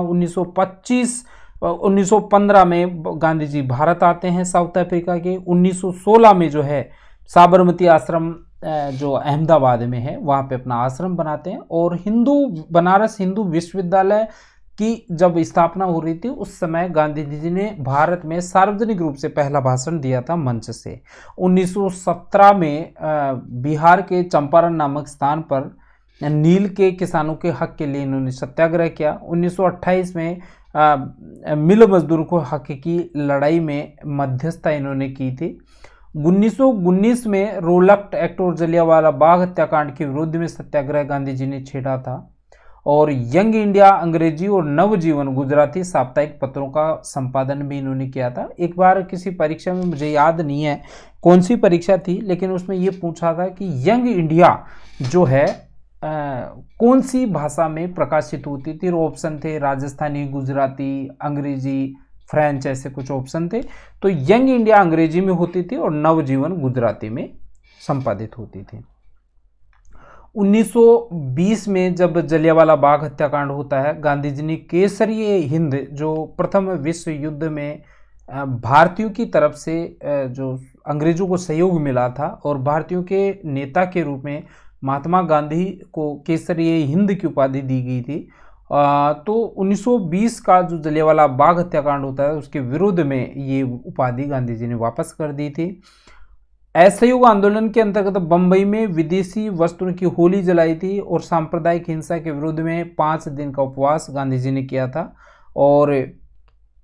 [SPEAKER 1] 1915 में गांधी जी भारत आते हैं साउथ अफ्रीका के। 1916 में जो है साबरमती आश्रम जो अहमदाबाद में है वहाँ पे अपना आश्रम बनाते हैं और बनारस हिंदू विश्वविद्यालय की जब स्थापना हो रही थी उस समय गांधी जी ने भारत में सार्वजनिक रूप से पहला भाषण दिया था मंच से। 1917 में बिहार के चंपारण नामक स्थान पर नील के किसानों के हक के लिए इन्होंने सत्याग्रह किया। 1928 में मिल मजदूर को हक की लड़ाई में मध्यस्थता इन्होंने की थी। 1919 में रोलट एक्ट और जलियांवाला बाग हत्याकांड के विरुद्ध में सत्याग्रह गांधी जी ने छेड़ा था। और यंग इंडिया अंग्रेजी और नवजीवन गुजराती साप्ताहिक पत्रों का संपादन भी इन्होंने किया था। एक बार किसी परीक्षा में, मुझे याद नहीं है कौन सी परीक्षा थी, लेकिन उसमें ये पूछा था कि यंग इंडिया जो है कौन सी भाषा में प्रकाशित होती थी। ऑप्शन थे राजस्थानी, गुजराती, अंग्रेजी, फ्रेंच, ऐसे कुछ ऑप्शन थे। तो यंग इंडिया अंग्रेजी में होती थी और नवजीवन गुजराती में संपादित होती थी। 1920 में जब जलियांवाला बाग हत्याकांड होता है, गांधी जी ने केसरीय हिंद, जो प्रथम विश्व युद्ध में भारतीयों की तरफ से जो अंग्रेजों को सहयोग मिला था और भारतीयों के नेता के रूप में महात्मा गांधी को केसरीय हिंद की उपाधि दी गई थी। तो 1920 का जो जलियांवाला बाग हत्याकांड होता है उसके विरुद्ध में ये उपाधि गांधी जी ने वापस कर दी थी। असहयोग आंदोलन के अंतर्गत बंबई में विदेशी वस्त्रों की होली जलाई थी और सांप्रदायिक हिंसा के विरुद्ध में 5 दिन का उपवास गांधी जी ने किया था। और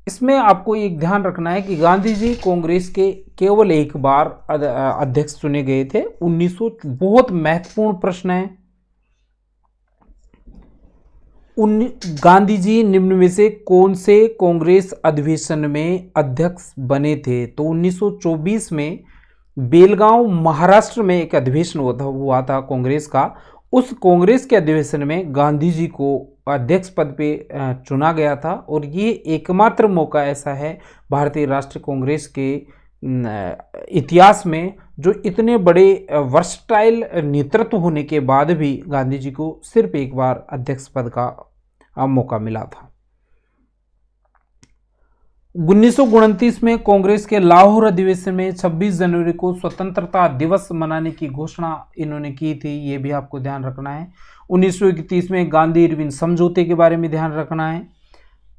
[SPEAKER 1] इसमें आपको एक ध्यान रखना है कि गांधी जी कांग्रेस के केवल एक बार अध्यक्ष चुने गए थे। 1900 बहुत महत्वपूर्ण प्रश्न है। गांधी जी निम्न में से कौन से कांग्रेस अधिवेशन में अध्यक्ष बने थे? तो 1924 में बेलगांव महाराष्ट्र में एक अधिवेशन हुआ था कांग्रेस का। उस कांग्रेस के अधिवेशन में गांधी जी को अध्यक्ष पद पे चुना गया था और ये एकमात्र मौका ऐसा है भारतीय राष्ट्रीय कांग्रेस के इतिहास में जो इतने बड़े वर्सटाइल नेतृत्व होने के बाद भी गांधी जी को सिर्फ एक बार अध्यक्ष पद का मौका मिला था। 1929 में कांग्रेस के लाहौर अधिवेशन में 26 जनवरी को स्वतंत्रता दिवस मनाने की घोषणा इन्होंने की थी, ये भी आपको ध्यान रखना है। 1931 में गांधी इरविन समझौते के बारे में ध्यान रखना है।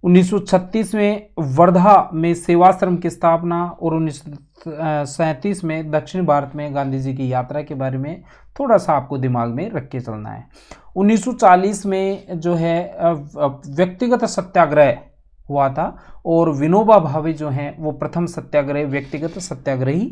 [SPEAKER 1] 1936 में वर्धा में सेवाश्रम की स्थापना और 1937 में दक्षिण भारत में गांधी जी की यात्रा के बारे में थोड़ा सा आपको दिमाग में रख के चलना है। 1940 में जो है व्यक्तिगत सत्याग्रह हुआ था और विनोबा भावे जो हैं वो प्रथम सत्याग्रही व्यक्तिगत सत्याग्रही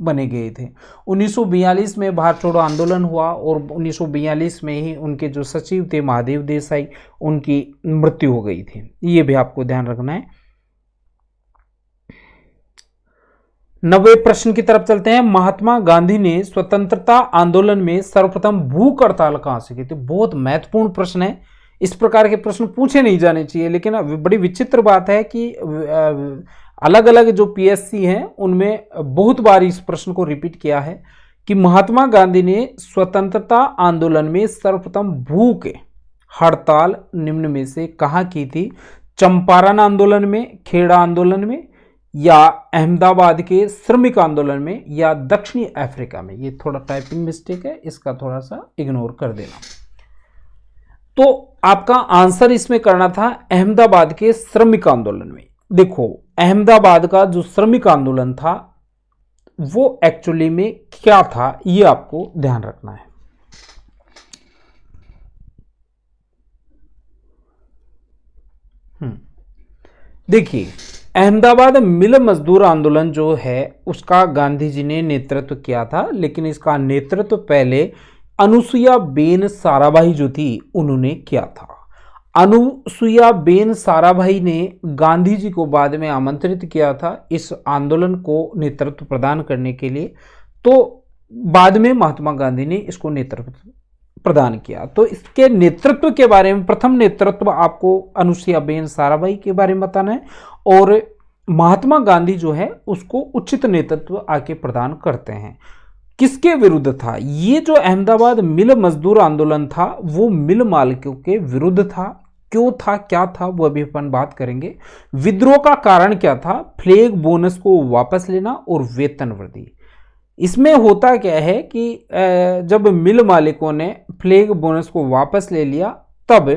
[SPEAKER 1] बने गए थे। 1942 में भारत छोड़ो आंदोलन हुआ और 1942 में ही उनके जो सचिव थे महादेव देसाई, उनकी मृत्यु हो गई थी। ये भी आपको ध्यान रखना है। 90 प्रश्न की तरफ चलते हैं। महात्मा गांधी ने स्वतंत्रता आंदोलन में सर्वप्रथम भूख हड़ताल कहां से की थी? बहुत महत्वपूर्ण प्रश्न है। इस प्रकार के प्रश्न पूछे नहीं जाने चाहिए, लेकिन बड़ी विचित्र बात है कि अलग अलग जो पीएससी हैं उनमें बहुत बार इस प्रश्न को रिपीट किया है कि महात्मा गांधी ने स्वतंत्रता आंदोलन में सर्वप्रथम भूख हड़ताल निम्न में से कहां की थी? चंपारण आंदोलन में, खेड़ा आंदोलन में, या अहमदाबाद के श्रमिक आंदोलन में, या दक्षिणी अफ्रीका में? ये थोड़ा टाइपिंग मिस्टेक है, इसका थोड़ा सा इग्नोर कर देना। तो आपका आंसर इसमें करना था अहमदाबाद के श्रमिक आंदोलन में। देखो, अहमदाबाद का जो श्रमिक आंदोलन था वो एक्चुअली में क्या था, ये आपको ध्यान रखना है। देखिए, अहमदाबाद मिल मजदूर आंदोलन जो है उसका गांधी जी ने नेतृत्व किया था, लेकिन इसका नेतृत्व पहले अनुसुईया बेन साराभाई जो थी उन्होंने किया था। अनुसुईया बेन साराभाई ने गांधी जी को बाद में आमंत्रित किया था इस आंदोलन को नेतृत्व प्रदान करने के लिए, तो बाद में महात्मा गांधी ने इसको नेतृत्व प्रदान किया। तो इसके नेतृत्व के बारे में प्रथम नेतृत्व आपको अनुसुईया बेन साराभाई के बारे में बताना है और महात्मा गांधी जो है उसको उचित नेतृत्व आके प्रदान करते हैं। किसके विरुद्ध था ये? जो अहमदाबाद मिल मजदूर आंदोलन था वो मिल मालिकों के विरुद्ध था। क्यों था, क्या था, वो अभी अपन बात करेंगे। विद्रोह का कारण क्या था? फ्लैग बोनस को वापस लेना और वेतन वृद्धि। इसमें होता क्या है कि जब मिल मालिकों ने फ्लैग बोनस को वापस ले लिया तब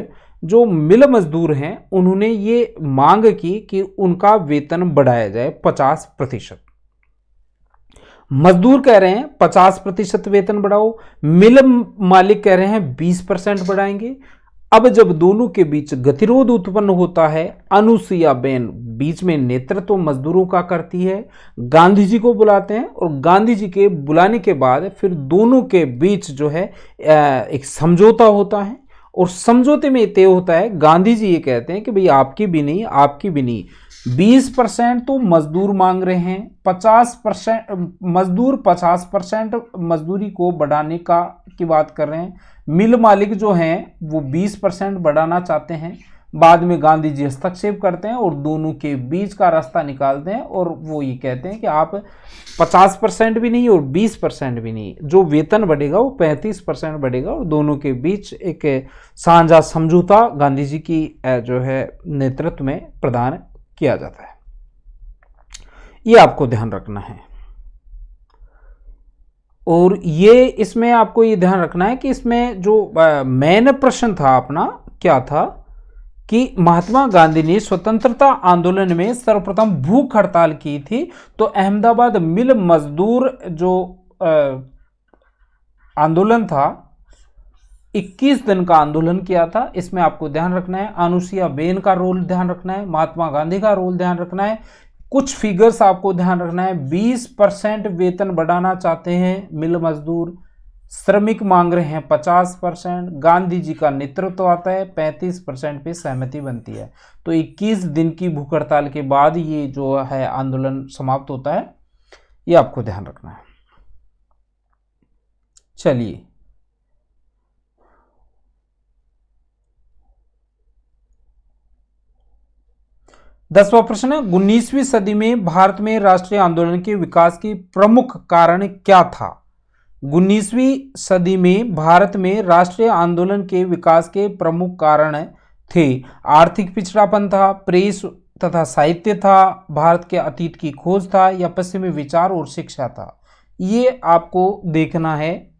[SPEAKER 1] जो मिल मजदूर हैं उन्होंने ये मांग की कि उनका वेतन बढ़ाया जाए 50%। मजदूर कह रहे हैं 50% वेतन बढ़ाओ, मिल मालिक कह रहे हैं 20% बढ़ाएंगे। अब जब दोनों के बीच गतिरोध उत्पन्न होता है, अनुसुईया बेन बीच में नेतृत्व मजदूरों का करती है, गांधी जी को बुलाते हैं और गांधी जी के बुलाने के बाद फिर दोनों के बीच जो है एक समझौता होता है और समझौते में तय होता है, गांधी जी ये कहते हैं कि भाई आपकी भी नहीं, आपकी भी नहीं, 20% तो मजदूर मांग रहे हैं, 50% मजदूर 50% मजदूरी को बढ़ाने की बात कर रहे हैं। मिल मालिक जो हैं वो 20% बढ़ाना चाहते हैं। बाद में गांधी जी हस्तक्षेप करते हैं और दोनों के बीच का रास्ता निकालते हैं और वो ये कहते हैं कि आप 50% भी नहीं और 20% भी नहीं, जो वेतन बढ़ेगा वो 35% बढ़ेगा और दोनों के बीच एक साझा समझौता गांधी जी की जो है नेतृत्व में प्रदान किया जाता है। ये आपको ध्यान रखना है। और ये इसमें आपको ये ध्यान रखना है कि इसमें जो मेन प्रश्न था अपना क्या था कि महात्मा गांधी ने स्वतंत्रता आंदोलन में सर्वप्रथम भूख हड़ताल की थी। तो अहमदाबाद मिल मजदूर जो आंदोलन था, 21 दिन का आंदोलन किया था। इसमें आपको ध्यान रखना है अनुसुईया बेन का रोल ध्यान रखना है, महात्मा गांधी का रोल ध्यान रखना है। कुछ फिगर्स आपको ध्यान रखना है। 20% वेतन बढ़ाना चाहते हैं मिल मजदूर, श्रमिक मांग रहे हैं 50%, गांधी जी का नेतृत्व आता है, 35% पे सहमति बनती है। तो 21 दिन की भूख हड़ताल के बाद ये जो है आंदोलन समाप्त होता है, ये आपको ध्यान रखना है। चलिए, दसवां प्रश्न है, 19वीं सदी में भारत में राष्ट्रीय आंदोलन के विकास की प्रमुख कारण क्या था? 19वीं सदी में भारत में राष्ट्रीय आंदोलन के विकास के प्रमुख कारण थे आर्थिक पिछड़ापन था, प्रेस तथा साहित्य था, भारत के अतीत की खोज था, या पश्चिमी विचार और शिक्षा था। ये आपको देखना है।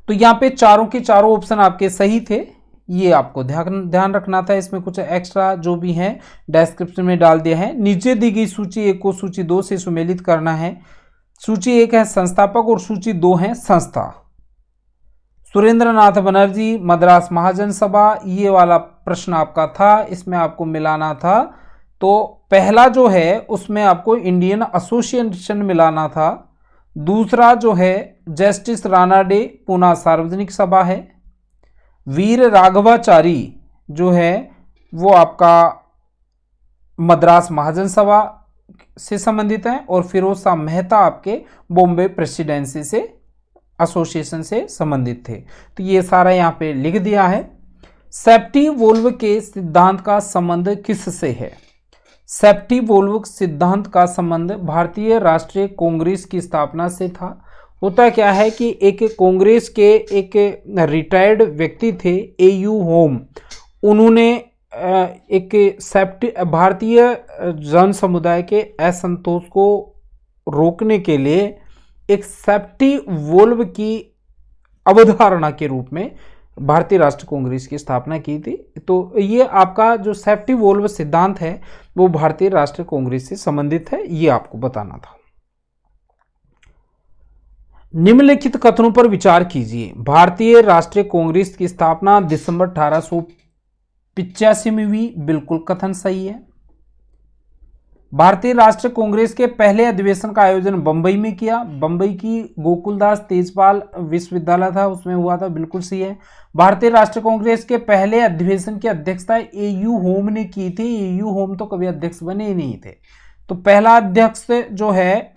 [SPEAKER 1] तो यहाँ पे चारों के चारों ऑप्शन आपके सही थे, ये आपको ध्यान रखना था। इसमें कुछ एक्स्ट्रा जो भी है डिस्क्रिप्शन में डाल दिया है। नीचे दी गई सूची 1 को सूची 2 से सुमेलित करना है। सूची 1 है संस्थापक और सूची 2 है संस्था। सुरेंद्रनाथ बनर्जी, मद्रास महाजन सभा, ये वाला प्रश्न आपका था, इसमें आपको मिलाना था। तो पहला जो है उसमें आपको इंडियन एसोसिएशन मिलाना था। दूसरा जो है जस्टिस रानाडे, पूना सार्वजनिक सभा है। वीर राघवाचारी जो है वो आपका मद्रास महाजन सभा से संबंधित है, और फिरोज शाह मेहता आपके बॉम्बे प्रेसिडेंसी से एसोसिएशन से संबंधित थे। तो ये सारा यहाँ पे लिख दिया है। सेफ्टी वोल्व के सिद्धांत का संबंध किससे है? सेफ्टी वोल्व सिद्धांत का संबंध भारतीय राष्ट्रीय कांग्रेस की स्थापना से था। होता क्या है कि एक कांग्रेस के एक रिटायर्ड व्यक्ति थे एयू होम, उन्होंने एक सेफ्टी भारतीय जन समुदाय के असंतोष को रोकने के लिए एक सेफ्टी वोल्व की अवधारणा के रूप में भारतीय राष्ट्रीय कांग्रेस की स्थापना की थी। तो ये आपका जो सेफ्टी वोल्व सिद्धांत है वो भारतीय राष्ट्रीय कांग्रेस से संबंधित है, ये आपको बताना था। निम्नलिखित कथनों पर विचार कीजिए। भारतीय राष्ट्रीय कांग्रेस की स्थापना दिसंबर 1885 में हुई, बिल्कुल कथन सही है। भारतीय राष्ट्रीय कांग्रेस के पहले अधिवेशन का आयोजन बंबई में किया, बंबई की गोकुलदास तेजपाल विश्वविद्यालय था उसमें हुआ था, बिल्कुल सही है। भारतीय राष्ट्रीय कांग्रेस के पहले अधिवेशन की अध्यक्षता एयू होम ने की थी। एयू होम तो कभी अध्यक्ष बने ही नहीं थे। तो पहला अध्यक्ष जो है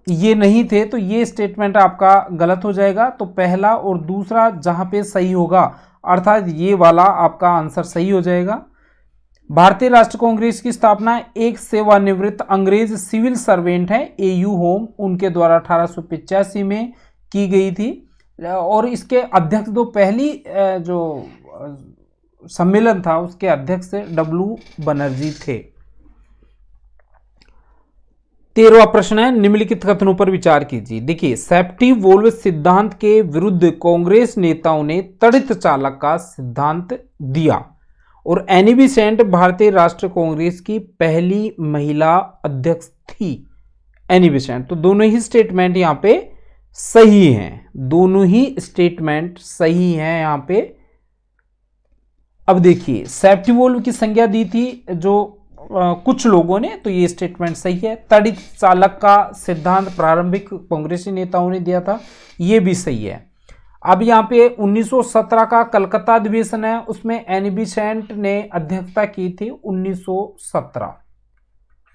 [SPEAKER 1] ये नहीं थे, तो ये स्टेटमेंट आपका गलत हो जाएगा। तो पहला और दूसरा जहां पे सही होगा, अर्थात ये वाला आपका आंसर सही हो जाएगा। भारतीय राष्ट्रीय कांग्रेस की स्थापना एक सेवानिवृत्त अंग्रेज सिविल सर्वेंट है एयू होम, उनके द्वारा 1885 में की गई थी। और इसके अध्यक्ष दो पहली जो सम्मेलन था उसके अध्यक्ष डब्ल्यू बनर्जी थे। 13वां प्रश्न है, निम्नलिखित कथनों पर विचार कीजिए। देखिए, सेफ्टी वोल्व सिद्धांत के विरुद्ध कांग्रेस नेताओं ने तड़ित चालक का सिद्धांत दिया, और एनी बेसेंट भारतीय राष्ट्रीय कांग्रेस की पहली महिला अध्यक्ष थी। एनी बेसेंट, तो दोनों ही स्टेटमेंट यहां पे सही हैं, दोनों ही स्टेटमेंट सही हैं यहां पे। अब देखिए, सेफ्टी वोल्व की संज्ञा दी थी जो कुछ लोगों ने, तो ये स्टेटमेंट सही है। तड़ित चालक का सिद्धांत प्रारंभिक कांग्रेसी नेताओं ने दिया था, ये भी सही है। अब यहाँ पे 1917 का कलकत्ता अधिवेशन है, उसमें एनी बेसेंट ने अध्यक्षता की थी 1917,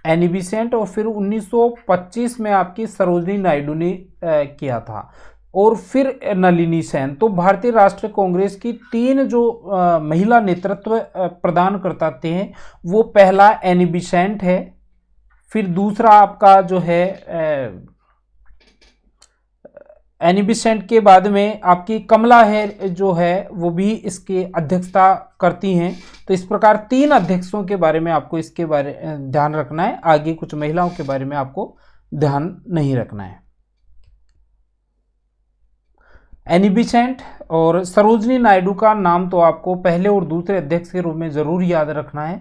[SPEAKER 1] एनी बेसेंट। और फिर 1925 में आपकी सरोजिनी नायडू ने किया था, और फिर नलिनी सेन। तो भारतीय राष्ट्रीय कांग्रेस की 3 जो महिला नेतृत्व प्रदान करता थे, वो पहला एनी बेसेंट है, फिर दूसरा आपका जो है एनी बेसेंट के बाद में आपकी कमला है जो है वो भी इसकी अध्यक्षता करती हैं। तो इस प्रकार 3 अध्यक्षों के बारे में आपको इसके बारे ध्यान रखना है, आगे कुछ महिलाओं के बारे में आपको ध्यान नहीं रखना है। एनी बेसेंट और सरोजिनी नायडू का नाम तो आपको पहले और दूसरे अध्यक्ष के रूप में जरूर याद रखना है।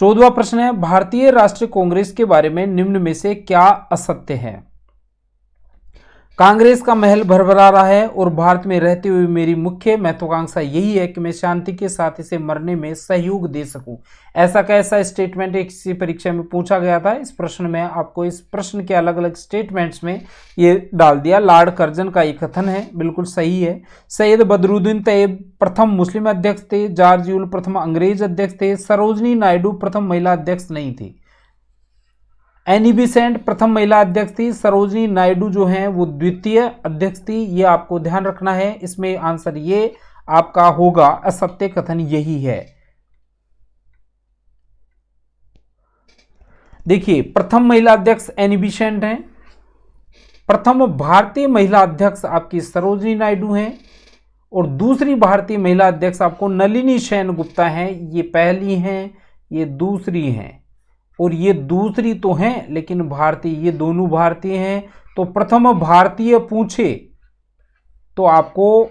[SPEAKER 1] 14वां प्रश्न है, भारतीय राष्ट्रीय कांग्रेस के बारे में निम्न में से क्या असत्य है? कांग्रेस का महल भरभरा रहा है और भारत में रहते हुए मेरी मुख्य महत्वाकांक्षा यही है कि मैं शांति के साथ इसे मरने में सहयोग दे सकूं। ऐसा कैसा स्टेटमेंट किसी परीक्षा में पूछा गया था? इस प्रश्न में आपको इस प्रश्न के अलग अलग स्टेटमेंट्स में ये डाल दिया। लॉर्ड कर्जन का ये कथन है, बिल्कुल सही है। सैयद बदरुद्दीन तैयब प्रथम मुस्लिम अध्यक्ष थे, जॉर्ज यूल प्रथम अंग्रेज अध्यक्ष थे, सरोजनी नायडू प्रथम महिला अध्यक्ष नहीं थी। एनी बेसेंट प्रथम महिला अध्यक्ष थी, सरोजनी नायडू जो हैं वो द्वितीय अध्यक्ष थी। ये आपको ध्यान रखना है। इसमें आंसर ये आपका होगा, असत्य कथन यही है। देखिए, प्रथम महिला अध्यक्ष एनी बेसेंट हैं, प्रथम भारतीय महिला अध्यक्ष आपकी सरोजनी नायडू हैं और दूसरी भारतीय महिला अध्यक्ष आपको नलिनी सेन गुप्ता हैं। ये पहली हैं, ये दूसरी हैं और ये दूसरी तो हैं लेकिन भारतीय, ये दोनों भारतीय हैं। तो प्रथम भारतीय पूछे तो आपको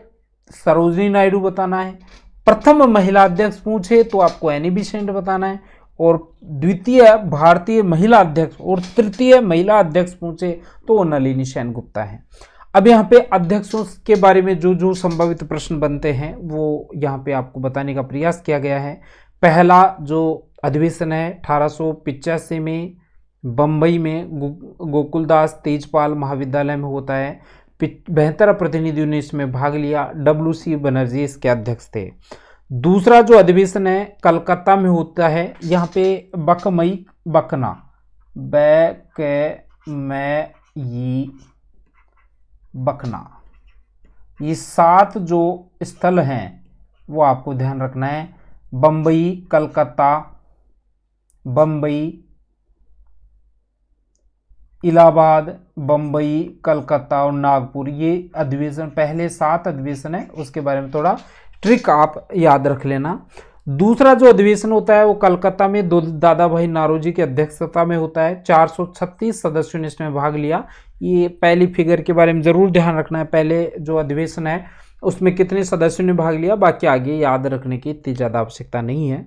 [SPEAKER 1] सरोजिनी नायडू बताना है, प्रथम महिला अध्यक्ष पूछे तो आपको एनी बेसेंट बताना है और द्वितीय भारतीय महिला अध्यक्ष और तृतीय महिला अध्यक्ष पूछे तो नलिनी सेन गुप्ता है। अब यहाँ पे अध्यक्षों के बारे में जो जो संभावित प्रश्न बनते हैं वो यहाँ पे आपको बताने का प्रयास किया गया है। पहला जो अधिवेशन है 1885 में बम्बई में गोकुलदास तेजपाल महाविद्यालय में होता है। 72 प्रतिनिधियों ने इसमें भाग लिया। WC बनर्जी इसके अध्यक्ष थे। दूसरा जो अधिवेशन है कलकत्ता में होता है। यहाँ पे बकमई बकना बकना ये 7 जो स्थल हैं वो आपको ध्यान रखना है। बम्बई, कलकत्ता, बम्बई, इलाहाबाद, बम्बई, कलकत्ता और नागपुर, ये अधिवेशन पहले 7 अधिवेशन है। उसके बारे में थोड़ा ट्रिक आप याद रख लेना। दूसरा जो अधिवेशन होता है वो कलकत्ता में दादा भाई नारोजी की अध्यक्षता में होता है। 436 सदस्यों ने इसमें भाग लिया। ये पहली फिगर के बारे में जरूर ध्यान रखना है। पहले जो अधिवेशन है उसमें कितने सदस्यों ने भाग लिया, बाकी आगे याद रखने की इतनी ज़्यादा आवश्यकता नहीं है।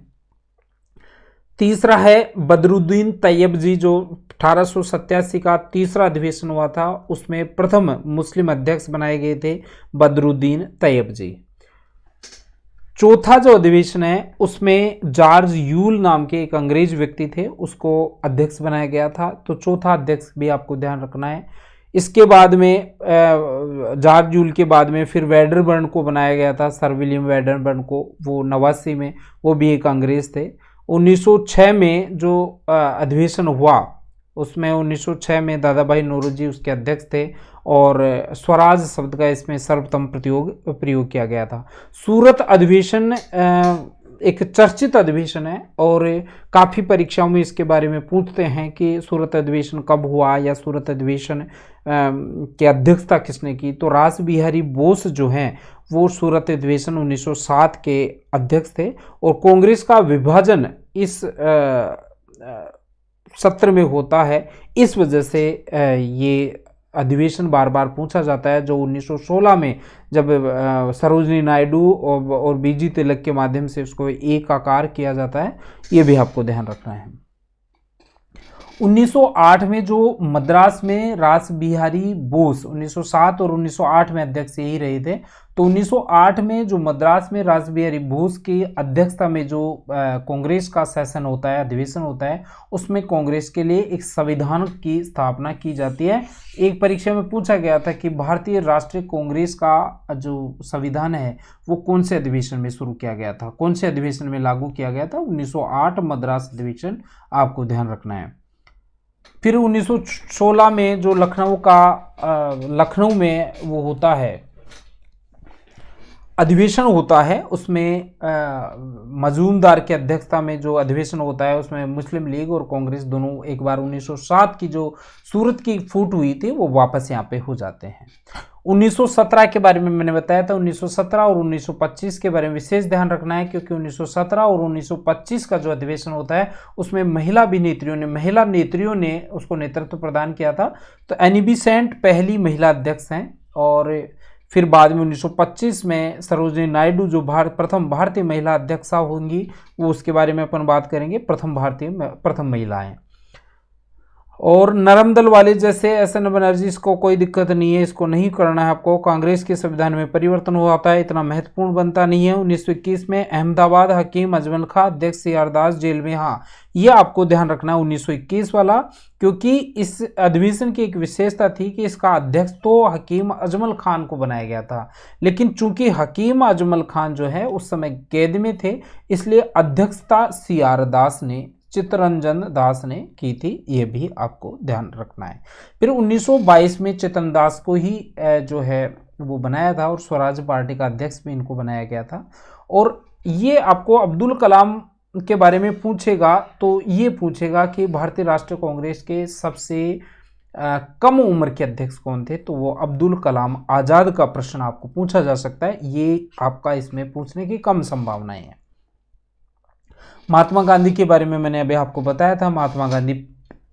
[SPEAKER 1] तीसरा है बदरुद्दीन तैयब जी, जो 1887 का तीसरा अधिवेशन हुआ था उसमें प्रथम मुस्लिम अध्यक्ष बनाए गए थे बदरुद्दीन तैयब जी। चौथा जो अधिवेशन है उसमें जॉर्ज यूल नाम के एक अंग्रेज व्यक्ति थे, उसको अध्यक्ष बनाया गया था। तो चौथा अध्यक्ष भी आपको ध्यान रखना है। इसके बाद में जॉर्ज यूल के बाद में फिर वेडरबर्न को बनाया गया था, सर विलियम वेडरबर्न को, वो 89 में, वो भी एक अंग्रेज थे। 1906 में जो अधिवेशन हुआ उसमें 1906 में दादा भाई नौरोजी उसके अध्यक्ष थे और स्वराज शब्द का इसमें सर्वप्रथम प्रयोग किया गया था। सूरत अधिवेशन एक चर्चित अधिवेशन है और काफ़ी परीक्षाओं में इसके बारे में पूछते हैं कि सूरत अधिवेशन कब हुआ या सूरत अधिवेशन की अध्यक्षता किसने की। तो रास बिहारी बोस जो हैं वो सूरत अधिवेशन 1907 के अध्यक्ष थे और कांग्रेस का विभाजन इस सत्र में होता है। इस वजह से ये अधिवेशन बार बार पूछा जाता है, जो 1916 में जब सरोजनी नायडू और बीजी तिलक के माध्यम से उसको एक आकार किया जाता है, ये भी आपको ध्यान रखना है। 1908 में जो मद्रास में रास बिहारी बोस 1907 और 1908 में अध्यक्ष यही रहे थे। तो 1908 में जो मद्रास में रास बिहारी बोस की अध्यक्षता में जो कांग्रेस का सेशन होता है, अधिवेशन होता है, उसमें कांग्रेस के लिए एक संविधान की स्थापना की जाती है। एक परीक्षा में पूछा गया था कि भारतीय राष्ट्रीय कांग्रेस का जो संविधान है वो कौन से अधिवेशन में शुरू किया गया था, कौन से अधिवेशन में लागू किया गया था? 1908 मद्रास अधिवेशन, आपको ध्यान रखना है। फिर 1916 में जो लखनऊ में वो होता है अधिवेशन होता है, उसमें मजूमदार की अध्यक्षता में जो अधिवेशन होता है उसमें मुस्लिम लीग और कांग्रेस दोनों एक बार 1907 की जो सूरत की फूट हुई थी वो वापस यहाँ पे हो जाते हैं। 1917 के बारे में मैंने बताया था। 1917 और 1925 के बारे में विशेष ध्यान रखना है, क्योंकि 1917 और 1925 का जो अधिवेशन होता है उसमें महिला नेत्रियों ने उसको नेतृत्व प्रदान किया था। तो एनी बेसेंट पहली महिला अध्यक्ष हैं और फिर बाद में 1925 में सरोजिनी नायडू जो प्रथम भारतीय महिला अध्यक्षा होंगी, वो उसके बारे में अपन बात करेंगे, प्रथम महिलाएं। और नरम दल वाले जैसे एस.एन. बनर्जी, इसको कोई दिक्कत नहीं है, इसको नहीं करना है आपको। कांग्रेस के संविधान में परिवर्तन हुआ था, इतना महत्वपूर्ण बनता नहीं है। 1921 में अहमदाबाद हकीम अजमल खां अध्यक्ष सी.आर. दास जेल में, हाँ ये आपको ध्यान रखना है 1921 वाला, क्योंकि इस अधिवेशन की एक विशेषता थी कि इसका अध्यक्ष तो हकीम अजमल खान को बनाया गया था, लेकिन चूंकि हकीम अजमल खान जो है उस समय कैद में थे, इसलिए अध्यक्षता सी.आर. दास ने, चित्तरंजन दास ने की थी, ये भी आपको ध्यान रखना है। फिर 1922 में चित्तरंजन दास को ही जो है वो बनाया था, और स्वराज पार्टी का अध्यक्ष भी इनको बनाया गया था। और ये आपको अब्दुल कलाम के बारे में पूछेगा तो ये पूछेगा कि भारतीय राष्ट्रीय कांग्रेस के सबसे कम उम्र के अध्यक्ष कौन थे, तो वो अब्दुल कलाम आज़ाद का प्रश्न आपको पूछा जा सकता है, ये आपका इसमें पूछने की कम संभावनाएं हैं। महात्मा गांधी के बारे में मैंने अभी आपको बताया था, महात्मा गांधी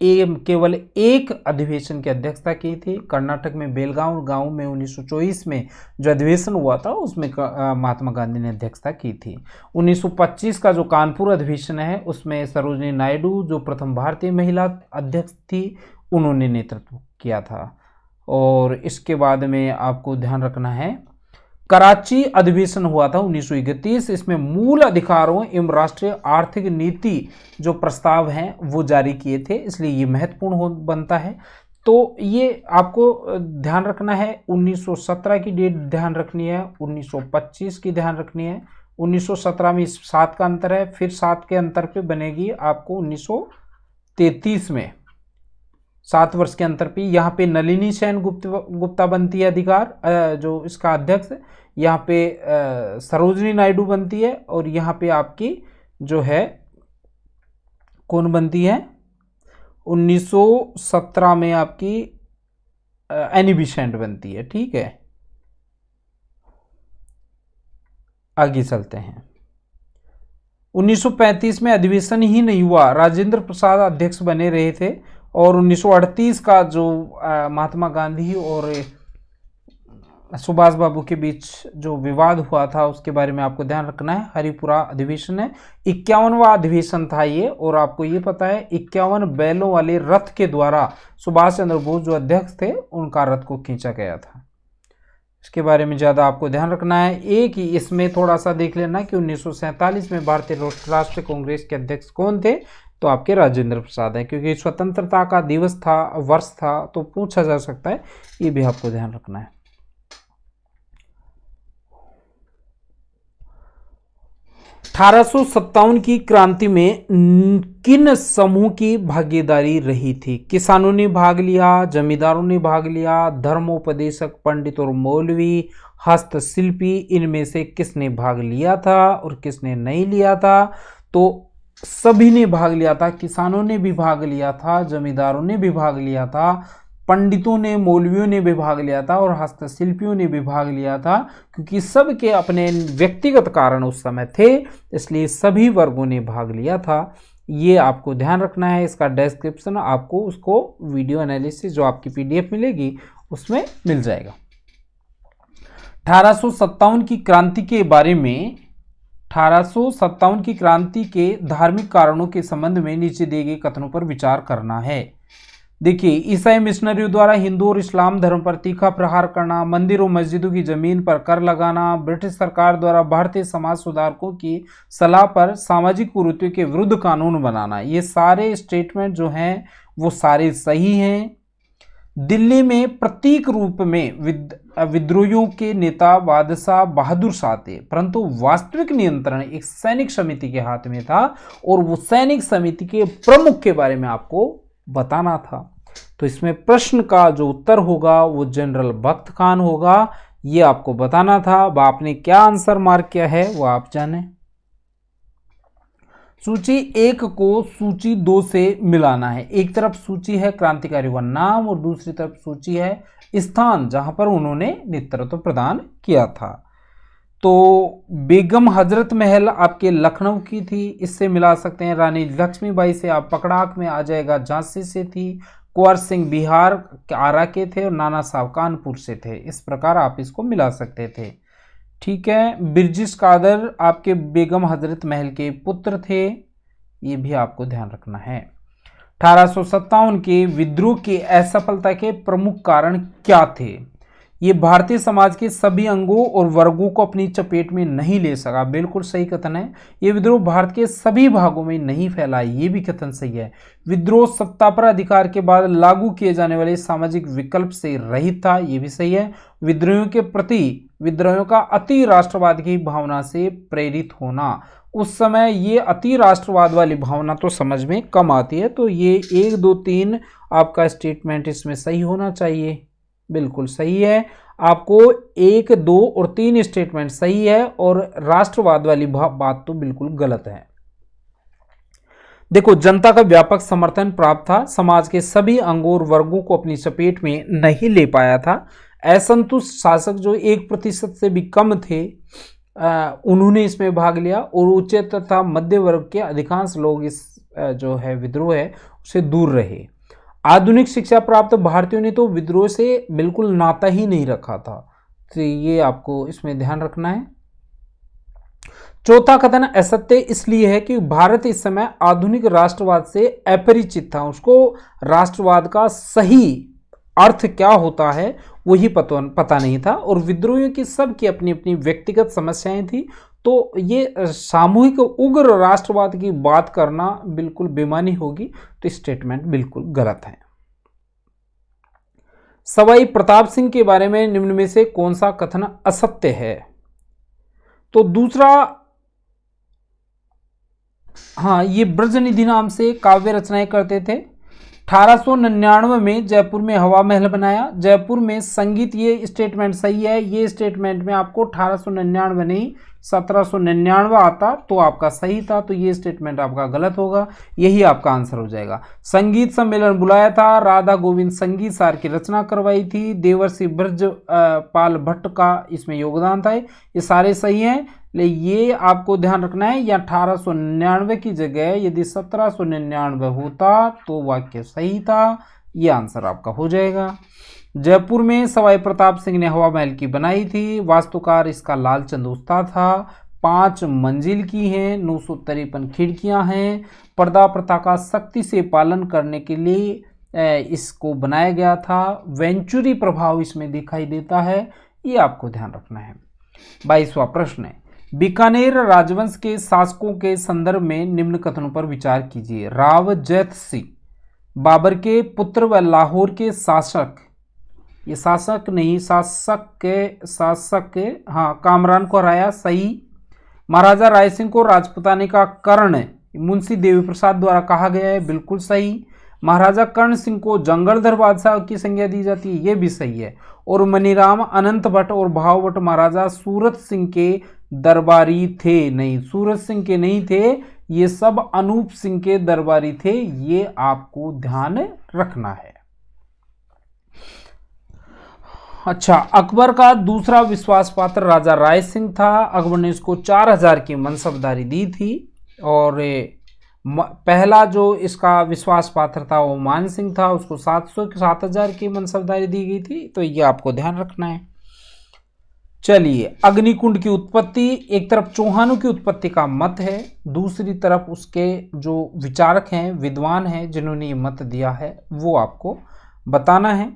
[SPEAKER 1] केवल एक अधिवेशन की अध्यक्षता की थी, कर्नाटक में बेलगांव गांव में 1924 में जो अधिवेशन हुआ था उसमें महात्मा गांधी ने अध्यक्षता की थी। 1925 का जो कानपुर अधिवेशन है उसमें सरोजिनी नायडू जो प्रथम भारतीय महिला अध्यक्ष थी, उन्होंने नेतृत्व किया था। और इसके बाद में आपको ध्यान रखना है, कराची अधिवेशन हुआ था 1931, इसमें मूल अधिकारों एवं राष्ट्रीय आर्थिक नीति जो प्रस्ताव हैं वो जारी किए थे, इसलिए ये महत्वपूर्ण बनता है। तो ये आपको ध्यान रखना है, 1917 की डेट ध्यान रखनी है, 1925 की ध्यान रखनी है। 1917 में 7 का अंतर है, फिर 7 के अंतर पे बनेगी आपको 1933 में 7 वर्ष के अंतर पे, यहाँ पे नलिनी सेन गुप्ता बनती है अधिकार जो इसका अध्यक्ष, यहाँ पे सरोजिनी नायडू बनती है, और यहाँ पे आपकी जो है कौन बनती है, 1917 में आपकी एनी बेसेंट बनती है। ठीक है, आगे चलते हैं। 1935 में अधिवेशन ही नहीं हुआ, राजेंद्र प्रसाद अध्यक्ष बने रहे थे, और 1938 का जो महात्मा गांधी और सुभाष बाबू के बीच जो विवाद हुआ था उसके बारे में आपको ध्यान रखना है। हरिपुरा अधिवेशन है, 51वां अधिवेशन था ये, और आपको ये पता है 51 बैलों वाले रथ के द्वारा सुभाष चंद्र बोस जो अध्यक्ष थे उनका रथ को खींचा गया था। इसके बारे में ज़्यादा आपको ध्यान रखना है। एक ही इसमें थोड़ा सा देख लेना कि 1947 में भारतीय राष्ट्रीय कांग्रेस के अध्यक्ष कौन थे, तो आपके राजेंद्र प्रसाद हैं, क्योंकि स्वतंत्रता का दिवस था, वर्ष था, तो पूछा जा सकता है, ये भी आपको ध्यान रखना है। 1857 की क्रांति में किन समूह की भागीदारी रही थी? किसानों ने भाग लिया, जमींदारों ने भाग लिया, धर्मोपदेशक, पंडित और मौलवी, हस्तशिल्पी, इनमें से किसने भाग लिया था और किसने नहीं लिया था? तो सभी ने भाग लिया था, किसानों ने भी भाग लिया था, जमींदारों ने भी भाग लिया था, पंडितों ने, मौलवियों ने भी भाग लिया था, और हस्तशिल्पियों ने भी भाग लिया था, क्योंकि सबके अपने व्यक्तिगत कारण उस समय थे, इसलिए सभी वर्गों ने भाग लिया था। ये आपको ध्यान रखना है। इसका डिस्क्रिप्शन आपको उसको वीडियो एनालिसिस जो आपकी PDF मिलेगी उसमें मिल जाएगा। 1857 की क्रांति के बारे में, 1857 की क्रांति के धार्मिक कारणों के संबंध में नीचे दिए गए कथनों पर विचार करना है। देखिए, ईसाई मिशनरियों द्वारा हिंदू और इस्लाम धर्म पर तीखा प्रहार करना, मंदिरों मस्जिदों की जमीन पर कर लगाना, ब्रिटिश सरकार द्वारा भारतीय समाज सुधारकों की सलाह पर सामाजिक कुरीतियों के विरुद्ध कानून बनाना, ये सारे स्टेटमेंट जो हैं वो सारे सही हैं। दिल्ली में प्रतीक रूप में विद्रोहियों के नेता बादशाह बहादुर शाह थे, परंतु वास्तविक नियंत्रण एक सैनिक समिति के हाथ में था, और वो सैनिक समिति के प्रमुख के बारे में आपको बताना था। तो इसमें प्रश्न का जो उत्तर होगा वो जनरल बख्त खान होगा, ये आपको बताना था। अब आपने क्या आंसर मार्क किया है वो आप जाने। सूची 1 को सूची 2 से मिलाना है। एक तरफ सूची है क्रांतिकारियों का नाम, और दूसरी तरफ सूची है स्थान जहां पर उन्होंने नेतृत्व प्रदान किया था। तो बेगम हजरत महल आपके लखनऊ की थी, इससे मिला सकते हैं। रानी लक्ष्मीबाई से आप पकड़ाक में आ जाएगा, झांसी से थी। कुंवर सिंह बिहार आरा के थे और नाना साहब कानपुर से थे। इस प्रकार आप इसको मिला सकते थे। ठीक है, बिरजिश कादर आपके बेगम हजरत महल के पुत्र थे, ये भी आपको ध्यान रखना है। 1857 के विद्रोह की असफलता के प्रमुख कारण क्या थे? ये भारतीय समाज के सभी अंगों और वर्गों को अपनी चपेट में नहीं ले सका। बिल्कुल सही कथन है। ये विद्रोह भारत के सभी भागों में नहीं फैला, ये भी कथन सही है। विद्रोह सत्ता पर अधिकार के बाद लागू किए जाने वाले सामाजिक विकल्प से रहित था, ये भी सही है। विद्रोहियों के प्रति विद्रोहियों का अति राष्ट्रवाद की भावना से प्रेरित होना, उस समय ये अति राष्ट्रवाद वाली भावना तो समझ में कम आती है, तो ये 1, 2, 3 आपका स्टेटमेंट इसमें सही होना चाहिए। बिल्कुल सही है। आपको 1, 2 और 3 स्टेटमेंट सही है और राष्ट्रवाद वाली बात तो बिल्कुल गलत है। देखो, जनता का व्यापक समर्थन प्राप्त था, समाज के सभी अंगों और वर्गों को अपनी चपेट में नहीं ले पाया था। असंतुष्ट शासक जो 1% से भी कम थे, उन्होंने इसमें भाग लिया और उच्च तथा मध्य वर्ग के अधिकांश लोग इस जो है विद्रोह है उससे दूर रहे। आधुनिक शिक्षा प्राप्त भारतीयों ने तो विद्रोह से बिल्कुल नाता ही नहीं रखा था, तो ये आपको इसमें ध्यान रखना है। चौथा कथन असत्य इसलिए है कि भारत इस समय आधुनिक राष्ट्रवाद से अपरिचित था, उसको राष्ट्रवाद का सही अर्थ क्या होता है वही पता नहीं था, और विद्रोहियों की सबकी अपनी अपनी व्यक्तिगत समस्याएं थी, तो ये सामूहिक उग्र राष्ट्रवाद की बात करना बिल्कुल बेमानी होगी, तो स्टेटमेंट बिल्कुल गलत है। सवाई प्रताप सिंह के बारे में निम्न में से कौन सा कथन असत्य है? तो दूसरा, हाँ, ये ब्रजनिधि नाम से काव्य रचनाएं करते थे। 1899 में जयपुर में हवा महल बनाया। जयपुर में संगीत, ये स्टेटमेंट सही है। ये स्टेटमेंट में आपको 1899 नहीं 1799 आता तो आपका सही था, तो ये स्टेटमेंट आपका गलत होगा, यही आपका आंसर हो जाएगा। संगीत सम्मेलन बुलाया था, राधा गोविंद संगीत सार की रचना करवाई थी, देवर्षि ब्रज पाल भट्ट का इसमें योगदान था, ये सारे सही हैं। लेकिन ये आपको ध्यान रखना है, या 1899 की जगह यदि 1799 होता तो वाक्य सही था, ये आंसर आपका हो जाएगा। जयपुर में सवाई प्रताप सिंह ने हवा महल की बनाई थी, वास्तुकार इसका लालचंद उस्ताद था, 5 मंजिल की हैं, 953 खिड़कियां हैं, पर्दा प्रथा का सख्ती से पालन करने के लिए इसको बनाया गया था, वेंचुरी प्रभाव इसमें दिखाई देता है, ये आपको ध्यान रखना है। 22वां प्रश्न है, बीकानेर राजवंश के शासकों के संदर्भ में निम्न कथनों पर विचार कीजिए। राव जैत सिंह बाबर के पुत्र व लाहौर के शासक, ये शासक नहीं शासक के हाँ, कामरान को हराया, सही। महाराजा राय सिंह को राजपुताने का कर्ण मुंशी देवी प्रसाद द्वारा कहा गया है, बिल्कुल सही। महाराजा कर्ण सिंह को जंगलधर बादशाह की संज्ञा दी जाती है, ये भी सही है। और मनीराम अनंत भट्ट और भाव भट्ट महाराजा सूरत सिंह के दरबारी थे, नहीं, सूरत सिंह के नहीं थे, ये सब अनूप सिंह के दरबारी थे, ये आपको ध्यान रखना है। अच्छा, अकबर का दूसरा विश्वास पात्र राजा राय सिंह था। अकबर ने इसको 4000 की मनसबदारी दी थी, और पहला जो इसका विश्वास पात्र था वो मान सिंह था, उसको 7000 की मनसबदारी दी गई थी, तो ये आपको ध्यान रखना है। चलिए, अग्निकुंड की उत्पत्ति, एक तरफ चौहानों की उत्पत्ति का मत है, दूसरी तरफ उसके जो विचारक हैं, विद्वान हैं जिन्होंने ये मत दिया है, वो आपको बताना है।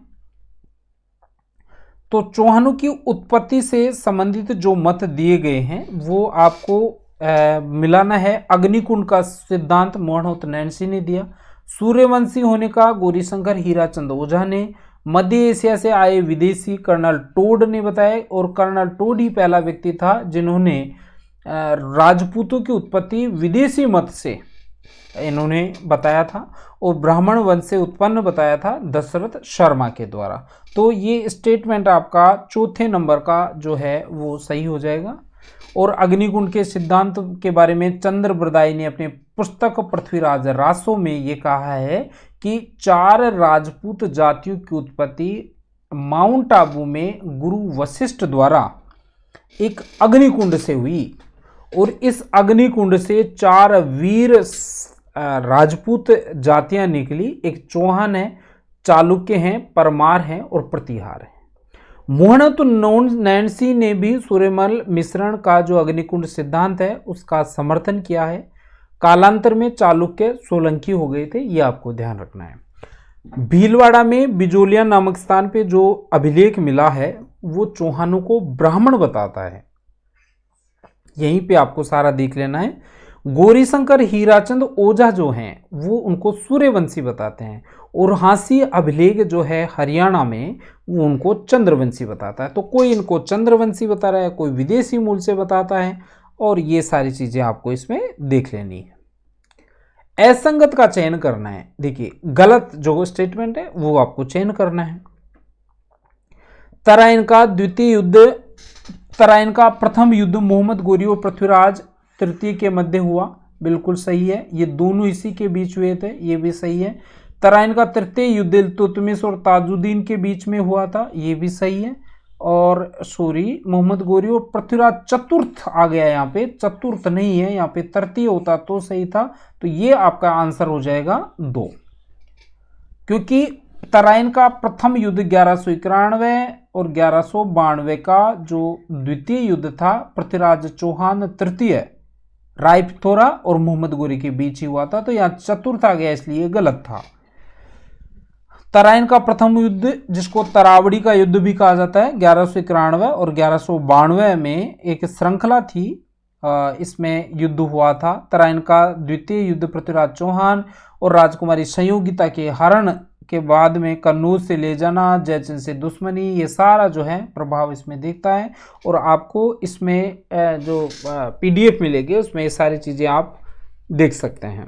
[SPEAKER 1] तो चौहानों की उत्पत्ति से संबंधित जो मत दिए गए हैं वो आपको मिलाना है। अग्निकुंड का सिद्धांत मोहनोत नैन्सी ने दिया, सूर्यवंशी होने का गौरीशंकर हीराचंद ओझा ने, मध्य एशिया से आए विदेशी कर्नल टोड ने बताया, और कर्नल टोड ही पहला व्यक्ति था जिन्होंने राजपूतों की उत्पत्ति विदेशी मत से इन्होंने बताया था, और ब्राह्मण वंश से उत्पन्न बताया था दशरथ शर्मा के द्वारा। तो ये स्टेटमेंट आपका चौथे नंबर का जो है वो सही हो जाएगा। और अग्निकुंड के सिद्धांत के बारे में चंद्र बरदाई ने अपने पुस्तक पृथ्वीराज रासो में ये कहा है कि 4 राजपूत जातियों की उत्पत्ति माउंट आबू में गुरु वशिष्ठ द्वारा एक अग्निकुंड से हुई, और इस अग्निकुंड से 4 वीर राजपूत जातियां निकली। एक चौहान है, चालुक्य हैं, परमार हैं और प्रतिहार हैं। मोहनत नैन्सी ने भी सूर्यमल मिश्रण का जो अग्निकुंड सिद्धांत है उसका समर्थन किया है। कालांतर में चालुक्य सोलंकी हो गए थे, ये आपको ध्यान रखना है। भीलवाड़ा में बिजोलिया नामक स्थान पे जो अभिलेख मिला है वो चौहानों को ब्राह्मण बताता है, यहीं पे आपको सारा देख लेना है। गौरीशंकर हीराचंद ओझा जो हैं वो उनको सूर्यवंशी बताते हैं, और हांसी अभिलेख जो है हरियाणा में वो उनको चंद्रवंशी बताता है। तो कोई इनको चंद्रवंशी बता रहा है, कोई विदेशी मूल से बताता है, और ये सारी चीजें आपको इसमें देख लेनी है। असंगत का चयन करना है। देखिए गलत जो स्टेटमेंट है वो आपको चयन करना है। तराइन का द्वितीय युद्ध, तराइन का प्रथम युद्ध मोहम्मद गोरी और पृथ्वीराज तृतीय के मध्य हुआ, बिल्कुल सही है। ये दोनों इसी के बीच हुए थे, ये भी सही है। तराइन का तृतीय युद्ध इल्तुतमिश और ताजुद्दीन के बीच में हुआ था, ये भी सही है। और सॉरी, मोहम्मद गोरी और पृथ्वीराज चतुर्थ आ गया, यहाँ पे चतुर्थ नहीं है, यहाँ पे तृतीय होता तो सही था। तो ये आपका आंसर हो जाएगा 2, क्योंकि तराइन का प्रथम युद्ध 1191 और 1192 का जो द्वितीय युद्ध था पृथ्वीराज चौहान तृतीय, राय पिथौरा और मोहम्मद गोरी के बीच ही हुआ था, तो यहाँ चतुर्थ आ गया, इसलिए गलत था। तराइन का प्रथम युद्ध, जिसको तरावड़ी का युद्ध भी कहा जाता है, 1191 और 1192 में एक श्रृंखला थी, इसमें युद्ध हुआ था। तराइन का द्वितीय युद्ध पृथ्वीराज चौहान और राजकुमारी संयोगिता के हरण के बाद में कन्नौज से ले जाना, जयचंद से दुश्मनी, ये सारा जो है प्रभाव इसमें दिखता है। और आपको इसमें जो PDF मिलेगी उसमें ये सारी चीज़ें आप देख सकते हैं।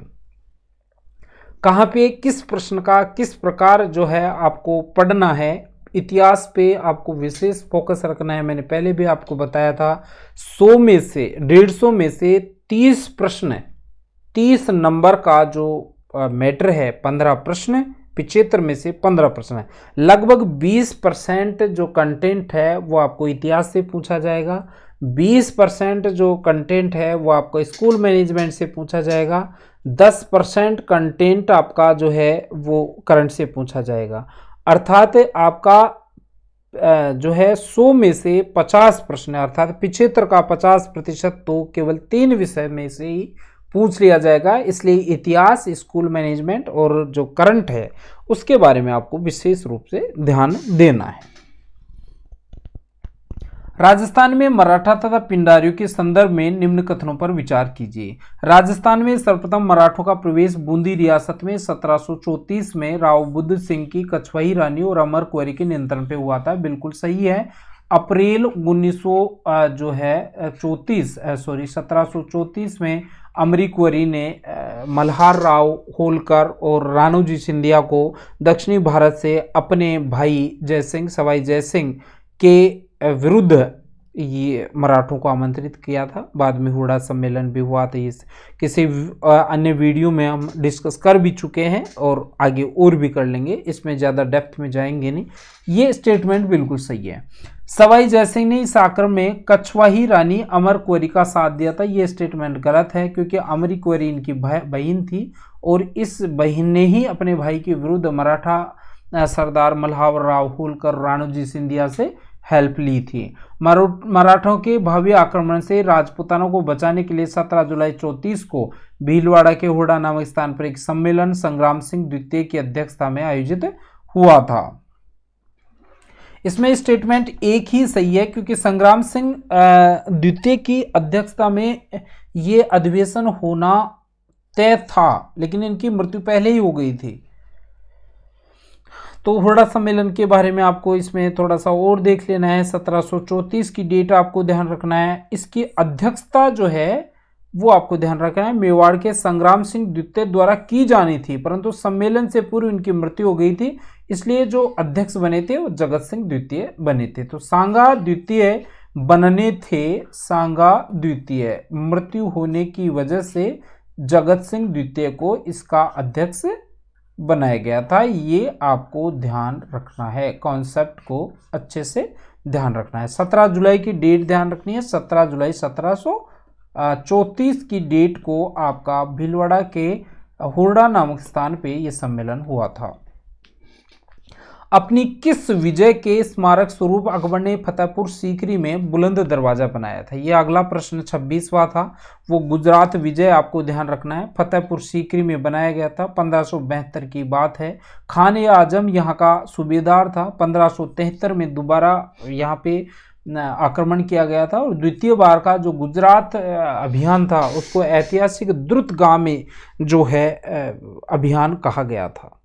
[SPEAKER 1] कहाँ पे किस प्रश्न का किस प्रकार जो है आपको पढ़ना है, इतिहास पे आपको विशेष फोकस रखना है। मैंने पहले भी आपको बताया था 100 में से 150 में से 30 प्रश्न, 30 नंबर का जो मैटर है, 15 प्रश्न, 75 में से 15 प्रश्न है। लगभग 20% जो कंटेंट है वो आपको इतिहास से पूछा जाएगा, 20% जो कंटेंट है वो आपको स्कूल मैनेजमेंट से पूछा जाएगा, 10% कंटेंट आपका जो है वो करंट से पूछा जाएगा। अर्थात आपका जो है 100 में से 50 प्रश्न, अर्थात 75 का 50% तो केवल 3 विषय में से ही पूछ लिया जाएगा। इसलिए इतिहास, स्कूल मैनेजमेंट और जो करंट है उसके बारे में आपको विशेष रूप से ध्यान देना है। राजस्थान में मराठा तथा पिंडारियों के संदर्भ में निम्न कथनों पर विचार कीजिए। राजस्थान में सर्वप्रथम मराठों का प्रवेश बूंदी रियासत में 1734 में राव बुद्ध सिंह की कछवाही रानी और अमर कुंवरी के नियंत्रण पे हुआ था, बिल्कुल सही है। अप्रैल 1734 में अमरी कुंवरी ने मल्हार राव होलकर और राणोजी सिंधिया को दक्षिणी भारत से अपने भाई जयसिंह, सवाई जयसिंह के विरुद्ध ये मराठों को आमंत्रित किया था। बाद में हुड़ा सम्मेलन भी हुआ था, इस किसी अन्य वीडियो में हम डिस्कस कर भी चुके हैं और आगे और भी कर लेंगे, इसमें ज़्यादा डेप्थ में जाएंगे नहीं। ये स्टेटमेंट बिल्कुल सही है। सवाई जयसिंह ने इस आक्रमण में कछवाही रानी अमर कुंवरी का साथ दिया था, ये स्टेटमेंट गलत है, क्योंकि अमरी कुंवरी इनकी बहन थी और इस बहन ने ही अपने भाई के विरुद्ध मराठा सरदार मल्हार राव होलकर, राणोजी सिंधिया से हेल्प ली थी। मराठों के भव्य आक्रमण से राजपूतानों को बचाने के लिए 17 जुलाई 34 को भीलवाड़ा के हुड़ा नामक स्थान पर एक सम्मेलन संग्राम सिंह द्वितीय की अध्यक्षता में आयोजित हुआ था। इसमें स्टेटमेंट एक ही सही है, क्योंकि संग्राम सिंह द्वितीय की अध्यक्षता में ये अधिवेशन होना तय था, लेकिन इनकी मृत्यु पहले ही हो गई थी। तो हुड़ा सम्मेलन के बारे में आपको इसमें थोड़ा सा और देख लेना है। 1734 की डेट आपको ध्यान रखना है। इसकी अध्यक्षता जो है वो आपको ध्यान रखना है मेवाड़ के संग्राम सिंह द्वितीय द्वारा की जानी थी, परंतु सम्मेलन से पूर्व इनकी मृत्यु हो गई थी, इसलिए जो अध्यक्ष बने थे वो जगत सिंह द्वितीय बने थे। तो सांगा द्वितीय बनने थे, सांगा द्वितीय, मृत्यु होने की वजह से जगत सिंह द्वितीय को इसका अध्यक्ष बनाया गया था। ये आपको ध्यान रखना है, कॉन्सेप्ट को अच्छे से ध्यान रखना है। 17 जुलाई की डेट ध्यान रखनी है। 17 जुलाई 1734 की डेट को आपका भीलवाड़ा के हुड़ा नामक स्थान पे ये सम्मेलन हुआ था। अपनी किस विजय के स्मारक स्वरूप अकबर ने फतेहपुर सीकरी में बुलंद दरवाजा बनाया था? ये अगला प्रश्न 26वां था। वो गुजरात विजय आपको ध्यान रखना है, फतेहपुर सीकरी में बनाया गया था। 1572 की बात है। खान ए आजम यहाँ का सूबेदार था। 1573 में दोबारा यहाँ पे आक्रमण किया गया था और द्वितीय बार का जो गुजरात अभियान था उसको ऐतिहासिक द्रुतगामी जो है अभियान कहा गया था।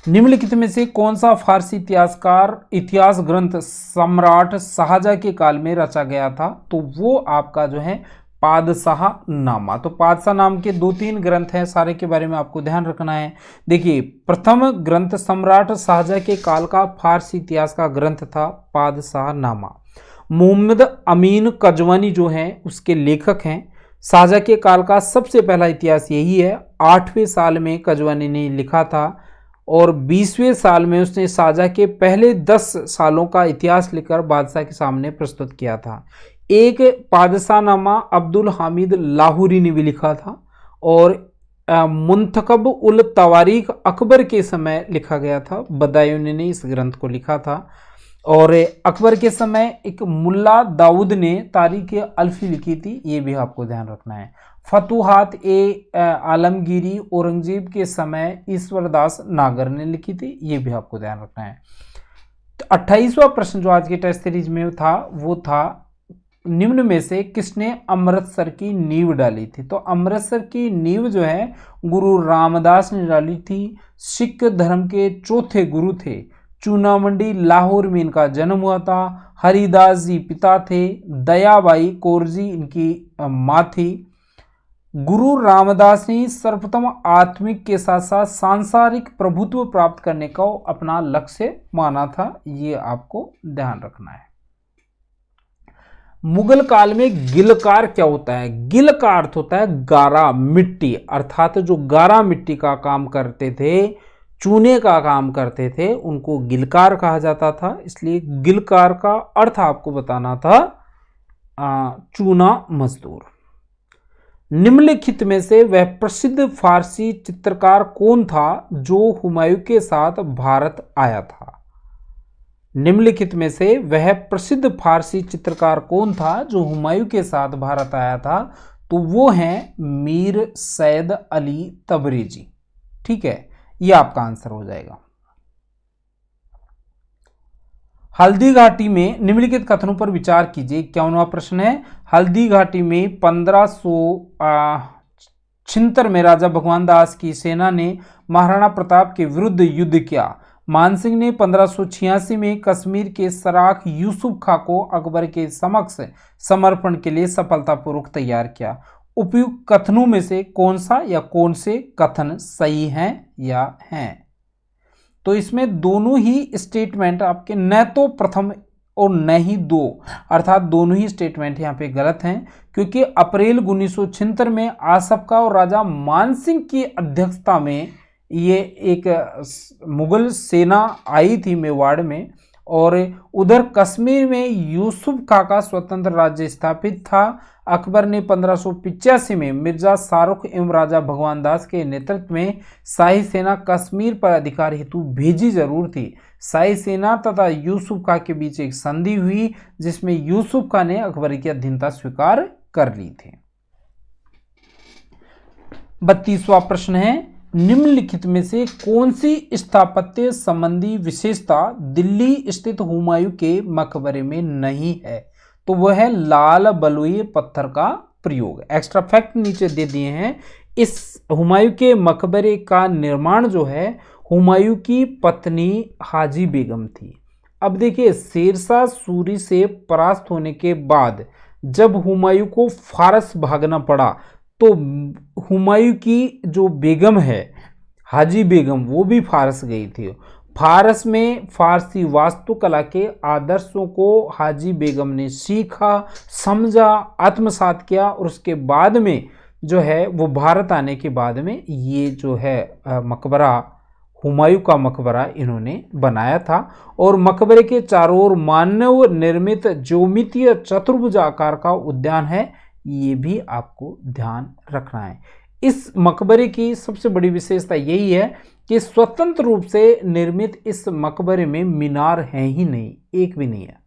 [SPEAKER 1] निम्नलिखित में से कौन सा फारसी इतिहास ग्रंथ सम्राट शाहजहां के काल में रचा गया था? तो वो आपका जो है पादशाह नामा। तो पादशाह नाम के 2-3 ग्रंथ हैं, सारे के बारे में आपको ध्यान रखना है। देखिए, प्रथम ग्रंथ सम्राट शाहजहां के काल का फारसी इतिहास का ग्रंथ था पादशाह नामा। मोहम्मद अमीन कजवानी जो हैं उसके लेखक हैं। शाहजहां के काल का सबसे पहला इतिहास यही है। 8वें साल में कजवानी ने लिखा था और 20वें साल में उसने शाहजहां के पहले 10 सालों का इतिहास लिखकर बादशाह के सामने प्रस्तुत किया था। एक पादशाहनामा अब्दुल हामिद लाहौरी ने भी लिखा था और मुंतखब उल तवारीख अकबर के समय लिखा गया था। बदायूनी ने इस ग्रंथ को लिखा था और अकबर के समय एक मुल्ला दाऊद ने तारीख अल्फी लिखी थी, ये भी आपको ध्यान रखना है। फतुहात ए आलमगीरी औरंगजेब के समय ईश्वरदास नागर ने लिखी थी, ये भी आपको ध्यान रखना है। तो 28वां प्रश्न जो आज के टेस्ट सीरीज में था वो था निम्न में से किसने अमृतसर की नींव डाली थी? तो अमृतसर की नींव जो है गुरु रामदास ने डाली थी। सिख धर्म के चौथे गुरु थे। चूनामंडी लाहौर में इनका जन्म हुआ था। हरिदास जी पिता थे। दयाबाई कौर जी इनकी माँ थी। गुरु रामदास ने सर्वप्रथम आत्मिक के साथ साथ सांसारिक प्रभुत्व प्राप्त करने को अपना लक्ष्य माना था, ये आपको ध्यान रखना है। मुगल काल में गिलकार क्या होता है? गिल का अर्थ होता है गारा मिट्टी, अर्थात जो गारा मिट्टी का काम करते थे, चूने का काम करते थे, उनको गिलकार कहा जाता था। इसलिए गिलकार का अर्थ आपको बताना था चूना मजदूर। निम्नलिखित में से वह प्रसिद्ध फारसी चित्रकार कौन था जो हुमायूं के साथ भारत आया था? निम्नलिखित में से वह प्रसिद्ध फारसी चित्रकार कौन था जो हुमायूं के साथ भारत आया था? तो वो हैं मीर सैयद अली तबरेजी। ठीक है, ये आपका आंसर हो जाएगा। हल्दी घाटी में निम्नलिखित कथनों पर विचार कीजिए। 51वां प्रश्न है, हल्दी घाटी में 1576 में राजा भगवान दास की सेना ने महाराणा प्रताप के विरुद्ध युद्ध किया। मानसिंह ने 1586 में कश्मीर के सराख यूसुफ खां को अकबर के समक्ष समर्पण के लिए सफलतापूर्वक तैयार किया। उपयुक्त कथनों में से कौन सा या कौन से कथन सही हैं या हैं? तो इसमें दोनों ही स्टेटमेंट आपके न तो प्रथम और न ही दो, अर्थात दोनों ही स्टेटमेंट यहाँ पे गलत हैं, क्योंकि अप्रैल 1976 में आसफ और राजा मानसिंह की अध्यक्षता में ये एक मुगल सेना आई थी मेवाड़ में, और उधर कश्मीर में यूसुफ खां का स्वतंत्र राज्य स्थापित था। अकबर ने 1585 में मिर्जा शाहरुख एवं राजा भगवान दास के नेतृत्व में शाही सेना कश्मीर पर अधिकार हेतु भेजी जरूर थी। शाही सेना तथा यूसुफ खां के बीच एक संधि हुई जिसमें यूसुफ खां ने अकबर की अधीनता स्वीकार कर ली थी। 32वां प्रश्न है, निम्नलिखित में से कौन सी स्थापत्य संबंधी विशेषता दिल्ली स्थित हुमायूं के मकबरे में नहीं है? तो वह है लाल बलुई पत्थर का प्रयोग। एक्स्ट्रा फैक्ट नीचे दे दिए हैं। इस हुमायूं के मकबरे का निर्माण जो है हुमायूं की पत्नी हाजी बेगम थी। अब देखिए, शेरशाह सूरी से परास्त होने के बाद जब हुमायूं को फारस भागना पड़ा तो हुमायूं की जो बेगम है हाजी बेगम, वो भी फारस गई थी। फारस में फारसी वास्तुकला के आदर्शों को हाजी बेगम ने सीखा, समझा, आत्मसात किया, और उसके बाद में जो है वो भारत आने के बाद में ये जो है मकबरा, हुमायूं का मकबरा इन्होंने बनाया था। और मकबरे के चारों ओर मानव निर्मित ज्योमितीय चतुर्भुज आकार का उद्यान है, ये भी आपको ध्यान रखना है। इस मकबरे की सबसे बड़ी विशेषता यही है कि स्वतंत्र रूप से निर्मित इस मकबरे में मीनार है ही नहीं, एक भी नहीं है।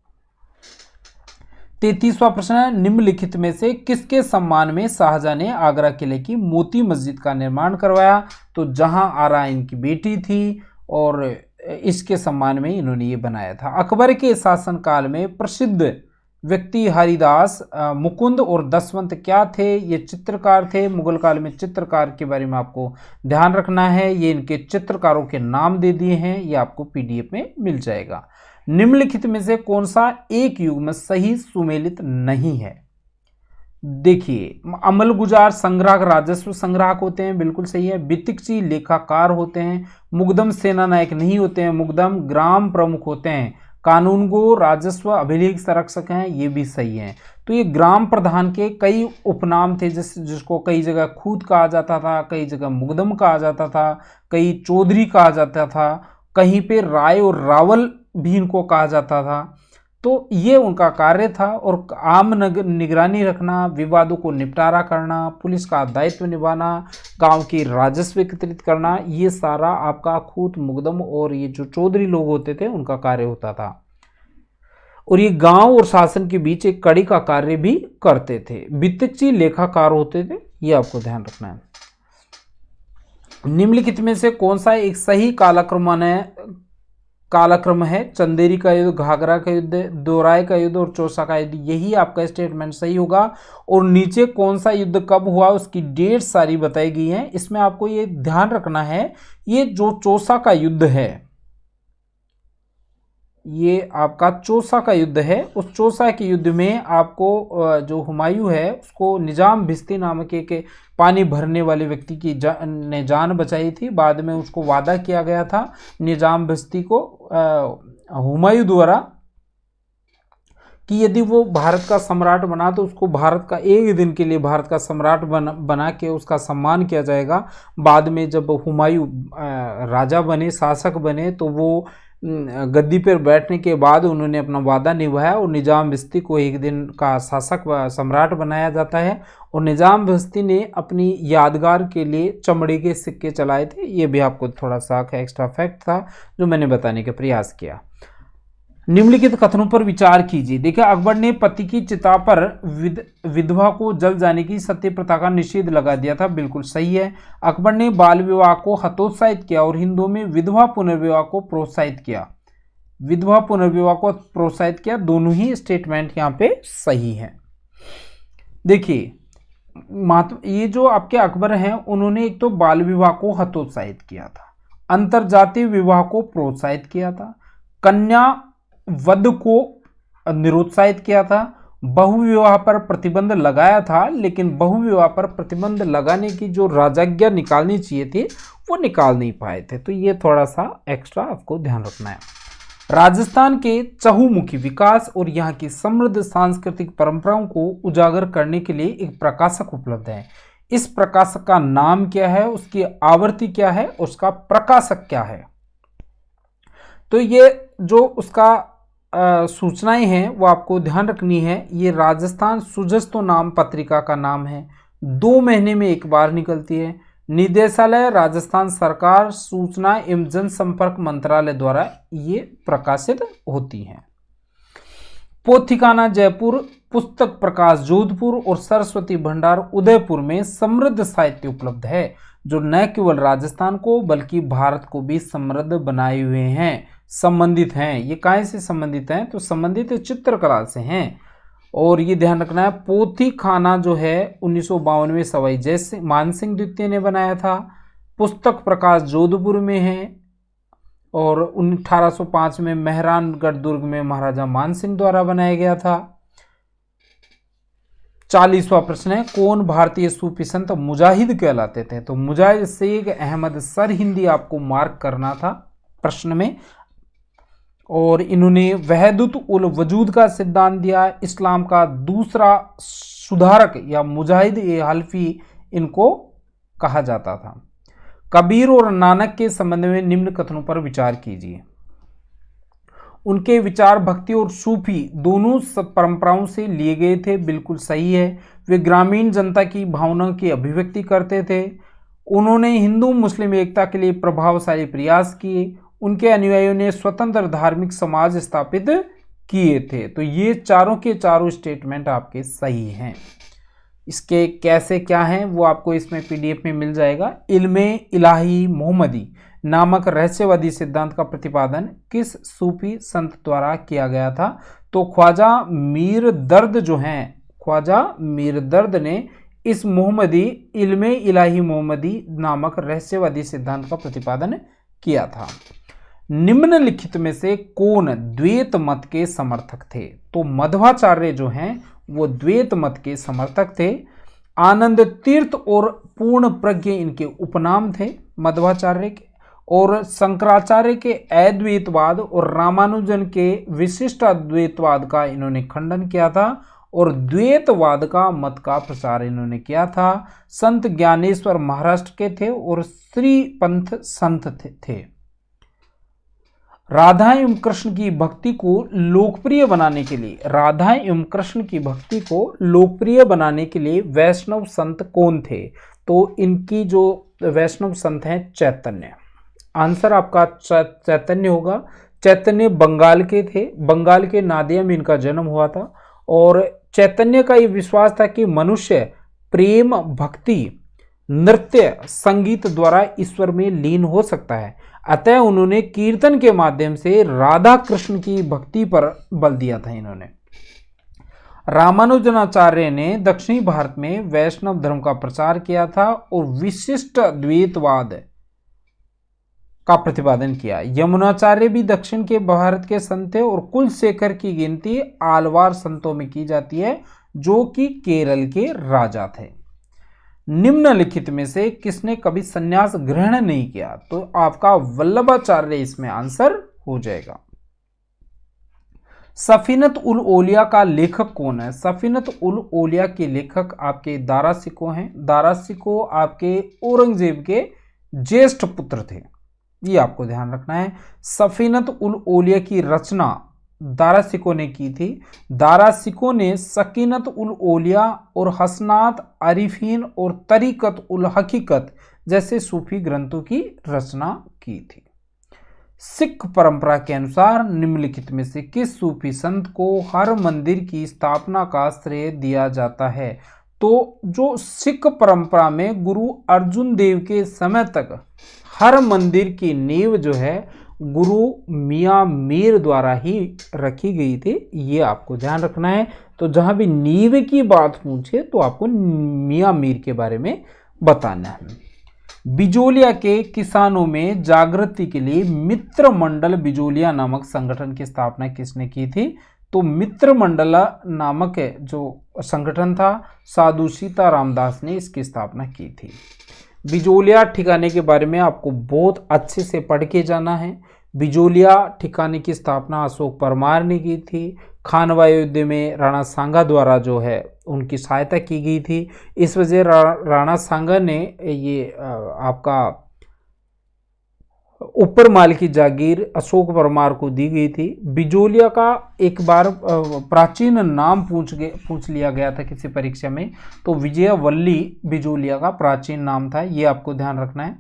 [SPEAKER 1] 33वां प्रश्न है, निम्नलिखित में से किसके सम्मान में शाहजहां ने आगरा किले की मोती मस्जिद का निर्माण करवाया? तो जहां आरा इनकी बेटी थी और इसके सम्मान में इन्होंने ये बनाया था। अकबर के शासनकाल में प्रसिद्ध व्यक्ति हरिदास, मुकुंद और दसवंत क्या थे? ये चित्रकार थे। मुगल काल में चित्रकार के बारे में आपको ध्यान रखना है। ये इनके चित्रकारों के नाम दे दिए हैं, ये आपको पीडीएफ में मिल जाएगा। निम्नलिखित में से कौन सा एक युग्म सही सुमेलित नहीं है? देखिए, अमल गुजार संग्राहक राजस्व संग्राहक होते हैं, बिल्कुल सही है। बितिकची लेखाकार होते हैं। मुकदम सेना नायक नहीं होते हैं। मुकदम ग्राम प्रमुख होते हैं। कानूनगो राजस्व अभिलेख संरक्षक हैं, ये भी सही है। तो ये ग्राम प्रधान के कई उपनाम थे, जिसको कई जगह खूद कहा जाता था, कई जगह मुकदम कहा जाता था, कई चौधरी कहा जाता था, कहीं पे राय और रावल भी इनको कहा जाता था। तो ये उनका कार्य था। और आम निगरानी रखना, विवादों को निपटारा करना, पुलिस का दायित्व निभाना, गांव की राजस्व एकत्रित करना, ये सारा आपका खूत, मुकदम और ये जो चौधरी लोग होते थे उनका कार्य होता था। और ये गांव और शासन के बीच एक कड़ी का कार्य भी करते थे। बितिकची लेखाकार होते थे, ये आपको ध्यान रखना है। निम्नलिखित में से कौन सा एक सही कालक्रम है? चंदेरी का युद्ध, घाघरा का युद्ध, दोराय का युद्ध और चौसा का युद्ध, यही आपका स्टेटमेंट सही होगा। और नीचे कौन सा युद्ध कब हुआ उसकी डेट सारी बताई गई है। इसमें आपको ये ध्यान रखना है, ये जो चौसा का युद्ध है, ये आपका चौसा का युद्ध है। उस चौसा के युद्ध में आपको जो हुमायूं है उसको निजाम भिस्ती नामक एक पानी भरने वाले व्यक्ति की ने जान बचाई थी। बाद में उसको वादा किया गया था निजाम भिस्ती को हुमायूं द्वारा कि यदि वो भारत का सम्राट बना तो उसको भारत का एक दिन के लिए भारत का सम्राट बना के उसका सम्मान किया जाएगा। बाद में जब हुमायूं राजा बने, शासक बने, तो वो गद्दी पर बैठने के बाद उन्होंने अपना वादा निभाया और निजाम भिस्ती को एक दिन का शासक सम्राट बनाया जाता है। और निजाम भिस्ती ने अपनी यादगार के लिए चमड़े के सिक्के चलाए थे। ये भी आपको थोड़ा सा एक्स्ट्रा फैक्ट था जो मैंने बताने का प्रयास किया। निम्नलिखित कथनों पर विचार कीजिए। देखिए, अकबर ने पति की चिता पर विधवा को जल जाने की सत्य प्रथा का निषेध लगा दिया था, बिल्कुल सही है। अकबर ने बाल विवाह को हतोत्साहित किया और हिंदुओं में विधवा पुनर्विवाह को प्रोत्साहित किया। विधवा पुनर्विवाह को प्रोत्साहित किया, दोनों ही स्टेटमेंट यहाँ पे सही है। देखिए, ये जो आपके अकबर हैं उन्होंने एक तो बाल विवाह को हतोत्साहित किया था, अंतरजातीय विवाह को प्रोत्साहित किया था, कन्या वध को निरुत्साहित किया था, बहुविवाह पर प्रतिबंध लगाया था। लेकिन बहुविवाह पर प्रतिबंध लगाने की जो राजाज्ञा निकालनी चाहिए थी वो निकाल नहीं पाए थे। तो ये थोड़ा सा एक्स्ट्रा आपको ध्यान रखना है। राजस्थान के चहुमुखी विकास और यहाँ की समृद्ध सांस्कृतिक परंपराओं को उजागर करने के लिए एक प्रकाशक उपलब्ध है। इस प्रकाशक का नाम क्या है, उसकी आवृत्ति क्या है, उसका प्रकाशक क्या है? तो ये जो उसका सूचनाएं हैं वो आपको ध्यान रखनी है। ये राजस्थान सुजस्तो नाम पत्रिका का नाम है, 2 महीने में एक बार निकलती है। निदेशालय राजस्थान सरकार सूचना एवं जनसंपर्क मंत्रालय द्वारा ये प्रकाशित होती हैं। पोथिखाना जयपुर, पुस्तक प्रकाश जोधपुर और सरस्वती भंडार उदयपुर में समृद्ध साहित्य उपलब्ध है जो न केवल राजस्थान को बल्कि भारत को भी समृद्ध बनाए हुए हैं, संबंधित हैं। ये काहे से संबंधित हैं? तो संबंधित चित्रकला से हैं। और ये ध्यान रखना है, पोथीखाना जो है 1952 में सवाई जय मानसिंह द्वितीय ने बनाया था। पुस्तक प्रकाश जोधपुर में है और 1805 में मेहरानगढ़ दुर्ग में महाराजा मानसिंह द्वारा बनाया गया था। 40वां प्रश्न है, कौन भारतीय सूफी संत मुजाहिद कहलाते थे? तो मुजाहिद शेख अहमद सरहिंदी आपको मार्क करना था प्रश्न में। और इन्होंने वहदत उल वजूद का सिद्धांत दिया। इस्लाम का दूसरा सुधारक या मुजाहिद ए हल्फी इनको कहा जाता था। कबीर और नानक के संबंध में निम्न कथनों पर विचार कीजिए। उनके विचार भक्ति और सूफी दोनों परंपराओं से लिए गए थे, बिल्कुल सही है। वे ग्रामीण जनता की भावनाओं की अभिव्यक्ति करते थे। उन्होंने हिंदू मुस्लिम एकता के लिए प्रभावशाली प्रयास किए। उनके अनुयायियों ने स्वतंत्र धार्मिक समाज स्थापित किए थे। तो ये चारों के चारों स्टेटमेंट आपके सही हैं। इसके कैसे क्या हैं वो आपको इसमें पीडीएफ में मिल जाएगा। इल्मे इलाही मोहम्मदी नामक रहस्यवादी सिद्धांत का प्रतिपादन किस सूफी संत द्वारा किया गया था? तो ख्वाजा मीर दर्द जो हैं, ख्वाजा मीर दर्द ने इस मोहम्मदी इल्मे इलाही मोहम्मदी नामक रहस्यवादी सिद्धांत का प्रतिपादन किया था। निम्नलिखित में से कौन द्वैत मत के समर्थक थे? तो मध्वाचार्य जो हैं वो द्वैत मत के समर्थक थे। आनंद तीर्थ और पूर्ण प्रज्ञ इनके उपनाम थे मध्वाचार्य के। और शंकराचार्य के अद्वैतवाद और रामानुजन के विशिष्ट अद्वैतवाद का इन्होंने खंडन किया था और द्वैतवाद का मत का प्रचार इन्होंने किया था। संत ज्ञानेश्वर महाराष्ट्र के थे और श्रीपंथ संत थे। राधा एवं कृष्ण की भक्ति को लोकप्रिय बनाने के लिए, राधा एवं कृष्ण की भक्ति को लोकप्रिय बनाने के लिए वैष्णव संत कौन थे? तो इनकी जो वैष्णव संत हैं चैतन्य। आंसर आपका चैतन्य होगा। चैतन्य बंगाल के थे। बंगाल के नादिया में इनका जन्म हुआ था और चैतन्य का ये विश्वास था कि मनुष्य प्रेम, भक्ति, नृत्य, संगीत द्वारा ईश्वर में लीन हो सकता है। अतः उन्होंने कीर्तन के माध्यम से राधा कृष्ण की भक्ति पर बल दिया था। इन्होंने रामानुजनाचार्य ने दक्षिणी भारत में वैष्णव धर्म का प्रचार किया था और विशिष्ट द्वैतवाद का प्रतिपादन किया। यमुनाचार्य भी दक्षिण के भारत के संत थे और कुलशेखर की गिनती आलवार संतों में की जाती है जो कि केरल के राजा थे। निम्नलिखित में से किसने कभी संन्यास ग्रहण नहीं किया? तो आपका वल्लभाचार्य इसमें आंसर हो जाएगा। सफीनत उल औलिया का लेखक कौन है? सफीनत उल औलिया के लेखक आपके दारा सिको हैं। दारा सिको आपके औरंगजेब के ज्येष्ठ पुत्र थे, ये आपको ध्यान रखना है। सफीनत उल औलिया की रचना दारा सिको ने की थी। दारा सिको ने सकीनत उल औलिया और हसनात आरिफीन और तरीकत उल हकीकत जैसे सूफी ग्रंथों की रचना की थी। सिख परंपरा के अनुसार निम्नलिखित में से किस सूफी संत को हर मंदिर की स्थापना का श्रेय दिया जाता है? तो जो सिख परंपरा में गुरु अर्जुन देव के समय तक हर मंदिर की नींव जो है गुरु मियाँ मीर द्वारा ही रखी गई थी, ये आपको ध्यान रखना है। तो जहां भी नींव की बात पूछे तो आपको मियाँ मीर के बारे में बताना है। बिजोलिया के किसानों में जागृति के लिए मित्र मंडल बिजोलिया नामक संगठन की स्थापना किसने की थी? तो मित्र मंडल नामक जो संगठन था साधु सीताराम दास ने इसकी स्थापना की थी। बिजोलिया ठिकाने के बारे में आपको बहुत अच्छे से पढ़ के जाना है। बिजोलिया ठिकाने की स्थापना अशोक परमार ने की थी। खानवा युद्ध में राणा सांगा द्वारा जो है उनकी सहायता की गई थी। इस वजह राणा सांगा ने ये आपका ऊपर माल की जागीर अशोक परमार को दी गई थी। बिजोलिया का एक बार प्राचीन नाम पूछ लिया गया था किसी परीक्षा में, तो विजयवल्ली बिजोलिया का प्राचीन नाम था, ये आपको ध्यान रखना है।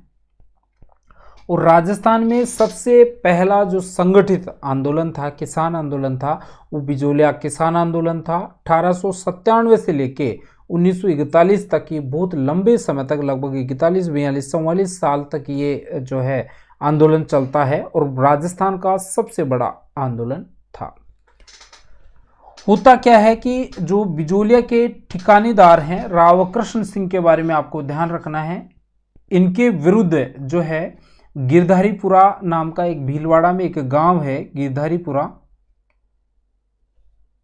[SPEAKER 1] और राजस्थान में सबसे पहला जो संगठित आंदोलन था, किसान आंदोलन था, वो बिजोलिया किसान आंदोलन था। 1897 से लेके 1941 तक, ये बहुत लंबे समय तक, लगभग 41, 42, 44 साल तक ये जो है आंदोलन चलता है और राजस्थान का सबसे बड़ा आंदोलन था। होता क्या है कि जो बिजोलिया के ठिकानेदार हैं राव कृष्ण सिंह के बारे में आपको ध्यान रखना है। इनके विरुद्ध जो है गिरधारीपुरा नाम का एक भीलवाड़ा में एक गांव है गिरधारीपुरा,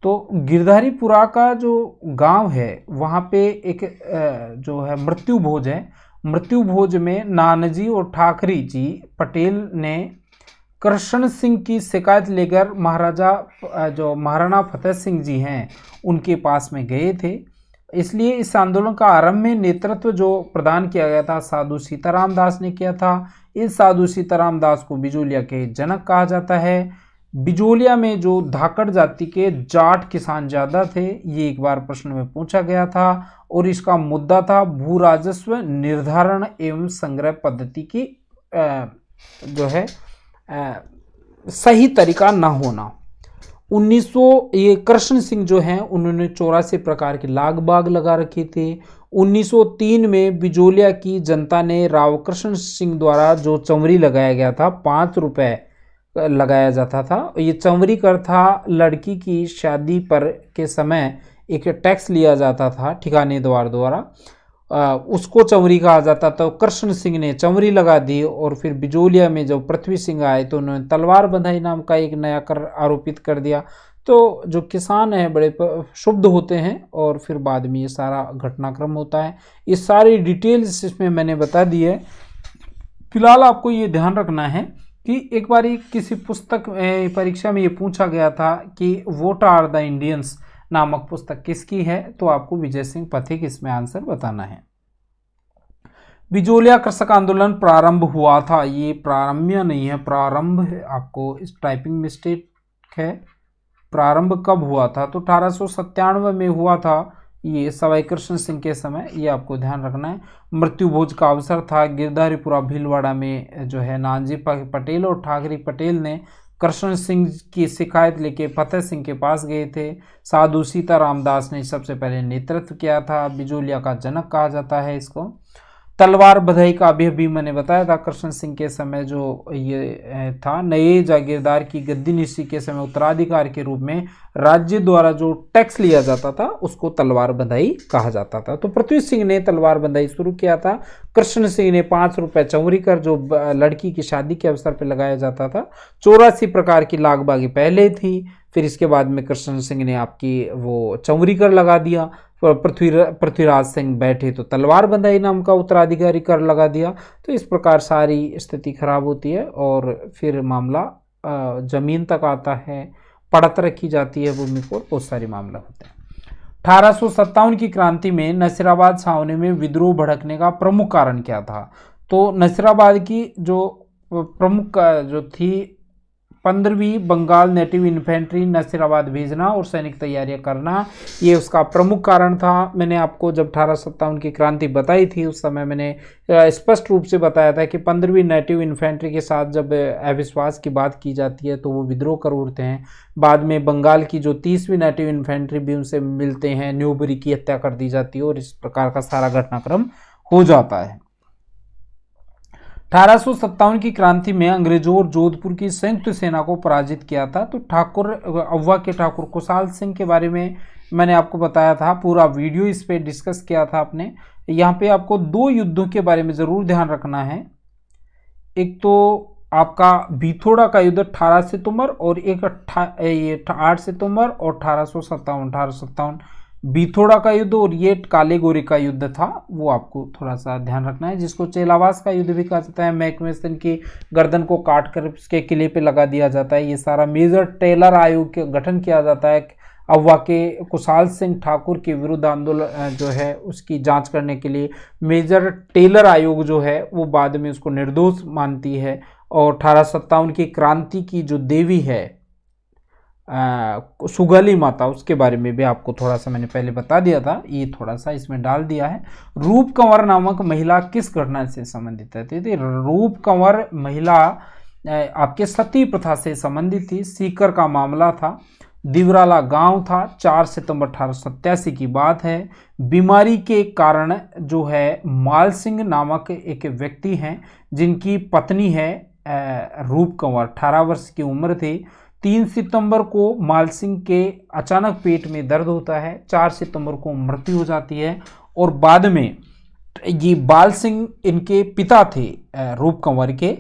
[SPEAKER 1] तो गिरधारीपुरा का जो गांव है वहां पे एक जो है मृत्यु भोज है। मृत्यु भोज में नानजी और ठाकरी जी पटेल ने कृष्ण सिंह की शिकायत लेकर महाराणा फतेह सिंह जी हैं उनके पास में गए थे। इसलिए इस आंदोलन का आरंभ में नेतृत्व जो प्रदान किया गया था साधु सीताराम दास ने किया था। इस साधु सीताराम दास को बिजोलिया के जनक कहा जाता है। बिजोलिया में जो धाकड़ जाति के जाट किसान ज्यादा थे, ये एक बार प्रश्न में पूछा गया था और इसका मुद्दा था भू राजस्व निर्धारण एवं संग्रह पद्धति की जो है सही तरीका ना होना। 1900 ये कृष्ण सिंह जो हैं उन्होंने 84 प्रकार के लाग बाग लगा रखे थे। 1903 में बिजोलिया की जनता ने राव कृष्ण सिंह द्वारा जो चंवरी लगाया गया था 5 रुपए लगाया जाता था। ये चंवरी कर था लड़की की शादी पर के समय एक टैक्स लिया जाता था ठिकानेदार द्वारा, उसको चंवरी कहा जाता था। कृष्ण सिंह ने चंवरी लगा दी और फिर बिजोलिया में जब पृथ्वी सिंह आए तो उन्होंने तलवार बंधाई नाम का एक नया कर आरोपित कर दिया। तो जो किसान हैं बड़े शुद्ध होते हैं और फिर बाद में ये सारा घटनाक्रम होता है। ये सारी डिटेल्स इसमें मैंने बता दी है। फिलहाल आपको ये ध्यान रखना है कि एक बार किसी पुस्तक परीक्षा में ये पूछा गया था कि व्हाट आर द इंडियंस नामक पुस्तक किसकी है, तो आपको विजय सिंह पथिक इसमें आंसर बताना है। बिजोलिया कृषक आंदोलन प्रारंभ हुआ था, ये प्रारंभ नहीं है, प्रारंभ है, आपको इस टाइपिंग मिस्टेक है। प्रारंभ कब हुआ था, तो 1897 में हुआ था, ये सवाई कृष्ण सिंह के समय, ये आपको ध्यान रखना है। मृत्यु भोज का अवसर था, गिरधारीपुरा भीलवाड़ा में जो है नानजी पटेल और ठाकरी पटेल ने कृष्ण सिंह की शिकायत लेके फतेह सिंह के पास गए थे। साधु सीताराम दास ने सबसे पहले नेतृत्व किया था, बिजोलिया का जनक कहा जाता है इसको। तलवार बधाई का अभी मैंने बताया था, कृष्ण सिंह के समय जो ये था, नए जागीरदार की गद्दी निशी के समय उत्तराधिकार के रूप में राज्य द्वारा जो टैक्स लिया जाता था उसको तलवार बंधाई कहा जाता था। तो पृथ्वी सिंह ने तलवार बंधाई शुरू किया था। कृष्ण सिंह ने 5 रुपए चंवरी कर जो लड़की की शादी के अवसर पर लगाया जाता था। 84 प्रकार की लागबागी पहले थी, फिर इसके बाद में कृष्ण सिंह ने आपकी वो चंवरी कर लगा दिया। पृथ्वीराज सिंह बैठे तो तलवार बंधाई नाम का उत्तराधिकारी कर लगा दिया। तो इस प्रकार सारी स्थिति खराब होती है और फिर मामला जमीन तक आता है, पड़त रखी जाती है भूमि पर, बहुत सारे मामला होते हैं। 1857 की क्रांति में नसीराबाद छावनी में विद्रोह भड़कने का प्रमुख कारण क्या था, तो नसीराबाद की जो प्रमुख जो थी 15वीं बंगाल नेटिव इन्फेंट्री नसीराबाद भेजना और सैनिक तैयारियां करना, ये उसका प्रमुख कारण था। मैंने आपको जब 1857 की क्रांति बताई थी उस समय मैंने स्पष्ट रूप से बताया था कि 15वीं नेटिव इन्फेंट्री के साथ जब अविश्वास की बात की जाती है तो वो विद्रोह कर उठते हैं। बाद में बंगाल की जो 30वीं नेटिव इन्फेंट्री भी उनसे मिलते हैं, न्यूबरी की हत्या कर दी जाती है और इस प्रकार का सारा घटनाक्रम हो जाता है। 1857 की क्रांति में अंग्रेजों और जोधपुर की संयुक्त सेना को पराजित किया था। तो अव्वा के ठाकुर कुशाल सिंह के बारे में मैंने आपको बताया था, पूरा वीडियो इस पे डिस्कस किया था आपने। यहाँ पे आपको 2 युद्धों के बारे में जरूर ध्यान रखना है। एक तो आपका भिथोड़ा का युद्ध 18 सितंबर और एक 8 सितंबर और 1857 भिथोड़ा का युद्ध और ये काले गोरे का युद्ध था, वो आपको थोड़ा सा ध्यान रखना है। जिसको चेलावास का युद्ध भी कहा जाता है, मैकमेसन की गर्दन को काट कर उसके किले पे लगा दिया जाता है। ये सारा मेजर टेलर आयोग का गठन किया जाता है अव्वा के कुशाल सिंह ठाकुर के विरुद्ध आंदोलन जो है उसकी जांच करने के लिए। मेजर टेलर आयोग जो है वो बाद में उसको निर्दोष मानती है। और 1857 की क्रांति की जो देवी है सुगली माता, उसके बारे में भी आपको थोड़ा सा मैंने पहले बता दिया था, ये थोड़ा सा इसमें डाल दिया है। रूप कंवर नामक महिला किस घटना से संबंधित है, तो रूप कंवर महिला आपके सती प्रथा से संबंधित थी। सीकर का मामला था, दिवराला गांव था, 4 सितंबर 1887 की बात है। बीमारी के कारण जो है माल सिंह नामक एक व्यक्ति हैं जिनकी पत्नी है रूप कंवर, 18 वर्ष की उम्र थी। 3 सितंबर को माल सिंह के अचानक पेट में दर्द होता है, 4 सितंबर को मृत्यु हो जाती है। और बाद में ये बाल सिंह इनके पिता थे रूप कंवर के।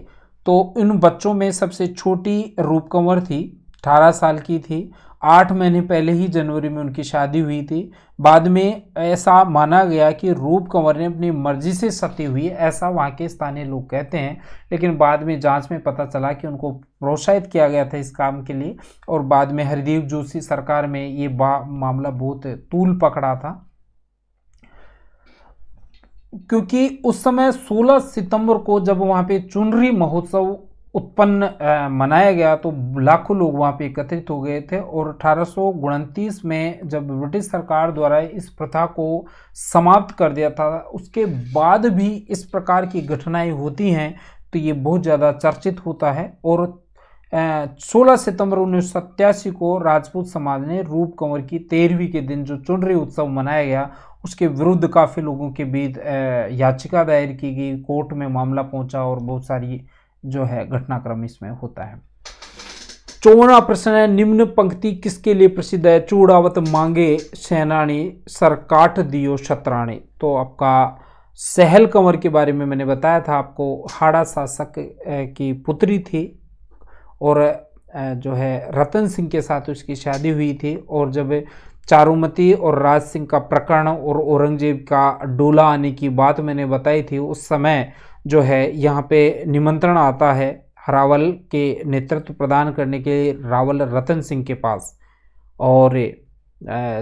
[SPEAKER 1] तो इन बच्चों में सबसे छोटी रूप कंवर थी, 18 साल की थी। 8 महीने पहले ही जनवरी में उनकी शादी हुई थी। बाद में ऐसा माना गया कि रूप कंवर ने अपनी मर्जी से सती हुई, ऐसा वहाँ के स्थानीय लोग कहते हैं। लेकिन बाद में जांच में पता चला कि उनको प्रोत्साहित किया गया था इस काम के लिए। और बाद में हरदीप जोशी सरकार में ये मामला बहुत तूल पकड़ा था, क्योंकि उस समय 16 सितंबर को जब वहाँ पे चुनरी महोत्सव उत्पन्न मनाया गया तो लाखों लोग वहाँ पे एकत्रित हो गए थे। और 1829 में जब ब्रिटिश सरकार द्वारा इस प्रथा को समाप्त कर दिया था, उसके बाद भी इस प्रकार की घटनाएं होती हैं तो ये बहुत ज़्यादा चर्चित होता है। और 16 सितंबर 1987 को राजपूत समाज ने रूप कंवर की 13वीं के दिन जो चुनरी उत्सव मनाया गया, उसके विरुद्ध काफ़ी लोगों के बीच याचिका दायर की गई, कोर्ट में मामला पहुंचा और बहुत सारी जो है घटनाक्रम इसमें होता है। 54वां प्रश्न है, निम्न पंक्ति किसके लिए प्रसिद्ध है? चूड़ावत मांगे सेनानी सर काट दियो शतरानी। तो आपका सहल कंवर के बारे में मैंने बताया था आपको, हाड़ा शासक की पुत्री थी और जो है रतन सिंह के साथ उसकी शादी हुई थी। और जब चारुमती और राज सिंह का प्रकरण और औरंगजेब का डोला आने की बात मैंने बताई थी, उस समय जो है यहाँ पे निमंत्रण आता है रावल के नेतृत्व प्रदान करने के लिए रावल रतन सिंह के पास। और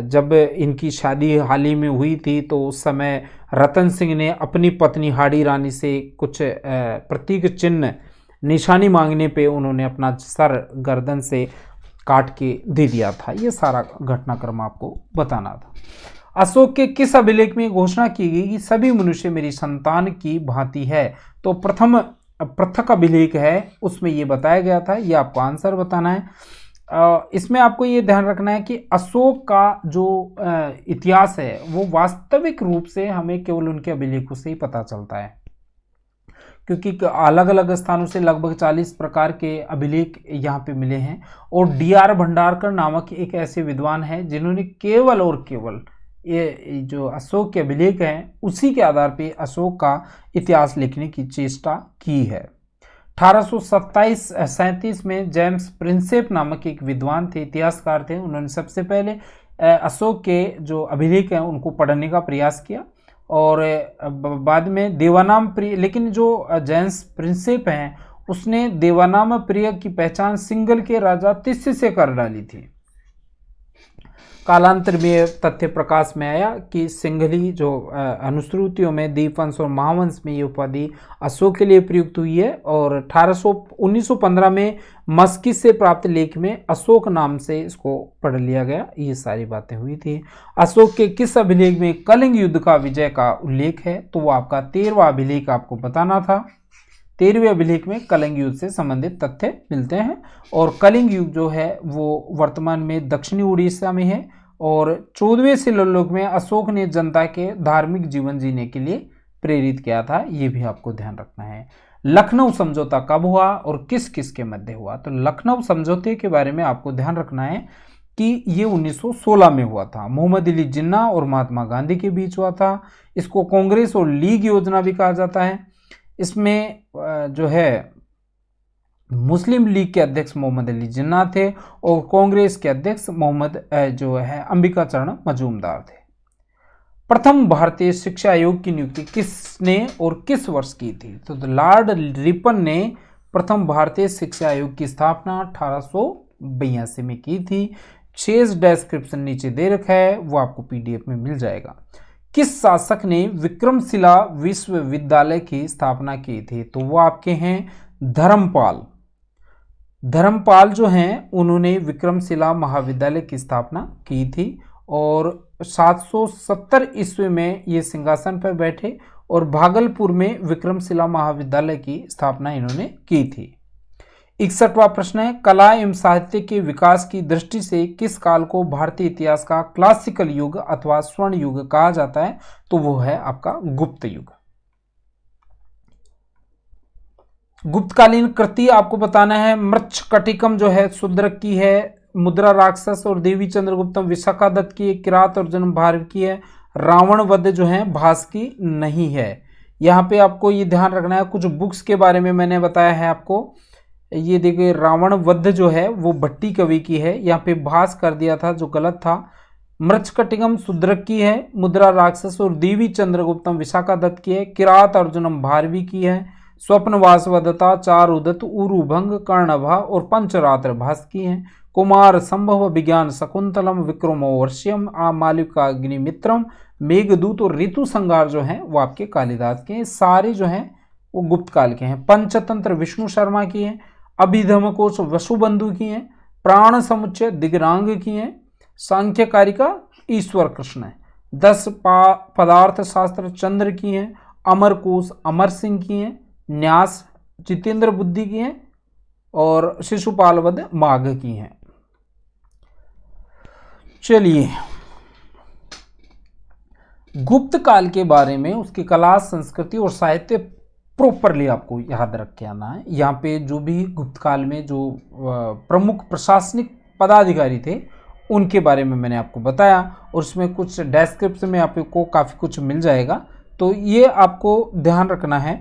[SPEAKER 1] जब इनकी शादी हाल ही में हुई थी तो उस समय रतन सिंह ने अपनी पत्नी हाड़ी रानी से कुछ प्रतीक चिन्ह निशानी मांगने पे उन्होंने अपना सर गर्दन से काट के दे दिया था। ये सारा घटनाक्रम आपको बताना था। अशोक के किस अभिलेख में घोषणा की गई कि सभी मनुष्य मेरी संतान की भांति है? तो प्रथम पृथक अभिलेख है, उसमें ये बताया गया था। ये आपको आंसर बताना है। इसमें आपको ये ध्यान रखना है कि अशोक का जो इतिहास है वो वास्तविक रूप से हमें केवल उनके अभिलेखों से ही पता चलता है, क्योंकि अलग अलग स्थानों से लगभग 40 प्रकार के अभिलेख यहाँ पे मिले हैं। और डी.आर. भंडारकर नामक एक ऐसे विद्वान हैं जिन्होंने केवल और केवल ये जो अशोक के अभिलेख हैं उसी के आधार पे अशोक का इतिहास लिखने की चेष्टा की है। 1837 में जेम्स प्रिंसेप नामक एक विद्वान थे, इतिहासकार थे। उन्होंने सबसे पहले अशोक के जो अभिलेख हैं उनको पढ़ने का प्रयास किया और बाद में देवानाम प्रिय, लेकिन जो जेम्स प्रिंसेप हैं उसने देवानाम प्रिय की पहचान सिंघल के राजा तिस्य से कर डाली थी। कालांतर में तथ्य प्रकाश में आया कि सिंघली जो अनुश्रुतियों में दीपवंश और महावंश में ये उपाधि अशोक के लिए प्रयुक्त हुई है। और 1915 में मस्किस से प्राप्त लेख में अशोक नाम से इसको पढ़ लिया गया। ये सारी बातें हुई थी। अशोक के किस अभिलेख में कलिंग युद्ध का विजय का उल्लेख है? तो वो आपका 13वां अभिलेख आपको बताना था। 13वें अभिलेख में कलिंग युद्ध से संबंधित तथ्य मिलते हैं। और कलिंग युग जो है वो वर्तमान में दक्षिणी उड़ीसा में है। और 14वें शिलालेख में अशोक ने जनता के धार्मिक जीवन जीने के लिए प्रेरित किया था। ये भी आपको ध्यान रखना है। लखनऊ समझौता कब हुआ और किस किस के मध्य हुआ? तो लखनऊ समझौते के बारे में आपको ध्यान रखना है कि ये 1916 में हुआ था। मोहम्मद अली जिन्ना और महात्मा गांधी के बीच हुआ था। इसको कांग्रेस और लीग योजना भी कहा जाता है। इसमें जो है मुस्लिम लीग के अध्यक्ष मोहम्मद अली जिन्ना थे और कांग्रेस के अध्यक्ष मोहम्मद जो है अंबिका चरण मजूमदार थे। प्रथम भारतीय शिक्षा आयोग की नियुक्ति किसने और किस वर्ष की थी? तो लॉर्ड रिपन ने प्रथम भारतीय शिक्षा आयोग की स्थापना 1882 में की थी। 6 डिस्क्रिप्शन नीचे दे रखा है, वो आपको PDF में मिल जाएगा। किस शासक ने विक्रमशिला विश्वविद्यालय की स्थापना की थी? तो वो आपके हैं धर्मपाल। धर्मपाल जो हैं उन्होंने विक्रमशिला महाविद्यालय की स्थापना की थी और 770 ईस्वी में ये सिंहासन पर बैठे और भागलपुर में विक्रमशिला महाविद्यालय की स्थापना इन्होंने की थी। 61वां प्रश्न है, कला एवं साहित्य के विकास की दृष्टि से किस काल को भारतीय इतिहास का क्लासिकल युग अथवा स्वर्ण युग कहा जाता है? तो वो है आपका गुप्त युग। गुप्तकालीन कृति आपको बताना है। मृच्छकटिकम जो है शूद्रक की है, मुद्रा राक्षस और देवी चंद्रगुप्तम विशाखा दत्त की, किरात और जन्म भारत की है, रावण वध जो है भास की नहीं है। यहाँ पे आपको ये ध्यान रखना है, कुछ बुक्स के बारे में मैंने बताया है आपको। ये देखिए रावण वध जो है वो भट्टी कवि की है, यहाँ पे भास कर दिया था जो गलत था। मृच्छकटिकम शूद्रक की है, मुद्रा राक्षस और देवी चंद्रगुप्तम विशाखा दत्त की है, किरात अर्जुनम भारवी की है, स्वप्नवास वदता, चार उदत, उरुभंग, कर्णभा और पंचरात्र भास की है, कुमार संभव, विज्ञान शकुंतलम, विक्रमो वर्ष्यम, मालिका अग्निमित्रम, मेघदूत और ऋतु संगार जो हैं वो आपके कालिदास के। सारे जो हैं वो गुप्त काल के हैं। पंचतंत्र विष्णु शर्मा की हैं। अभिधम कोश वसुबंधु की हैं। प्राण समुच्चय दिग्रांग की हैं। सांख्य कारिका ईश्वर कृष्ण है। 10 पदार्थ शास्त्र चंद्र की हैं। अमर कोश अमर सिंह की हैं। न्यास जितेंद्र बुद्धि की हैं और शिशुपाल वध माघ की हैं। चलिए, गुप्त काल के बारे में उसकी कला संस्कृति और साहित्य प्रॉपरली आपको याद रख के आना है। यहाँ पे जो भी गुप्त काल में जो प्रमुख प्रशासनिक पदाधिकारी थे उनके बारे में मैंने आपको बताया और उसमें कुछ डिस्क्रिप्शन में आपको काफ़ी कुछ मिल जाएगा, तो ये आपको ध्यान रखना है।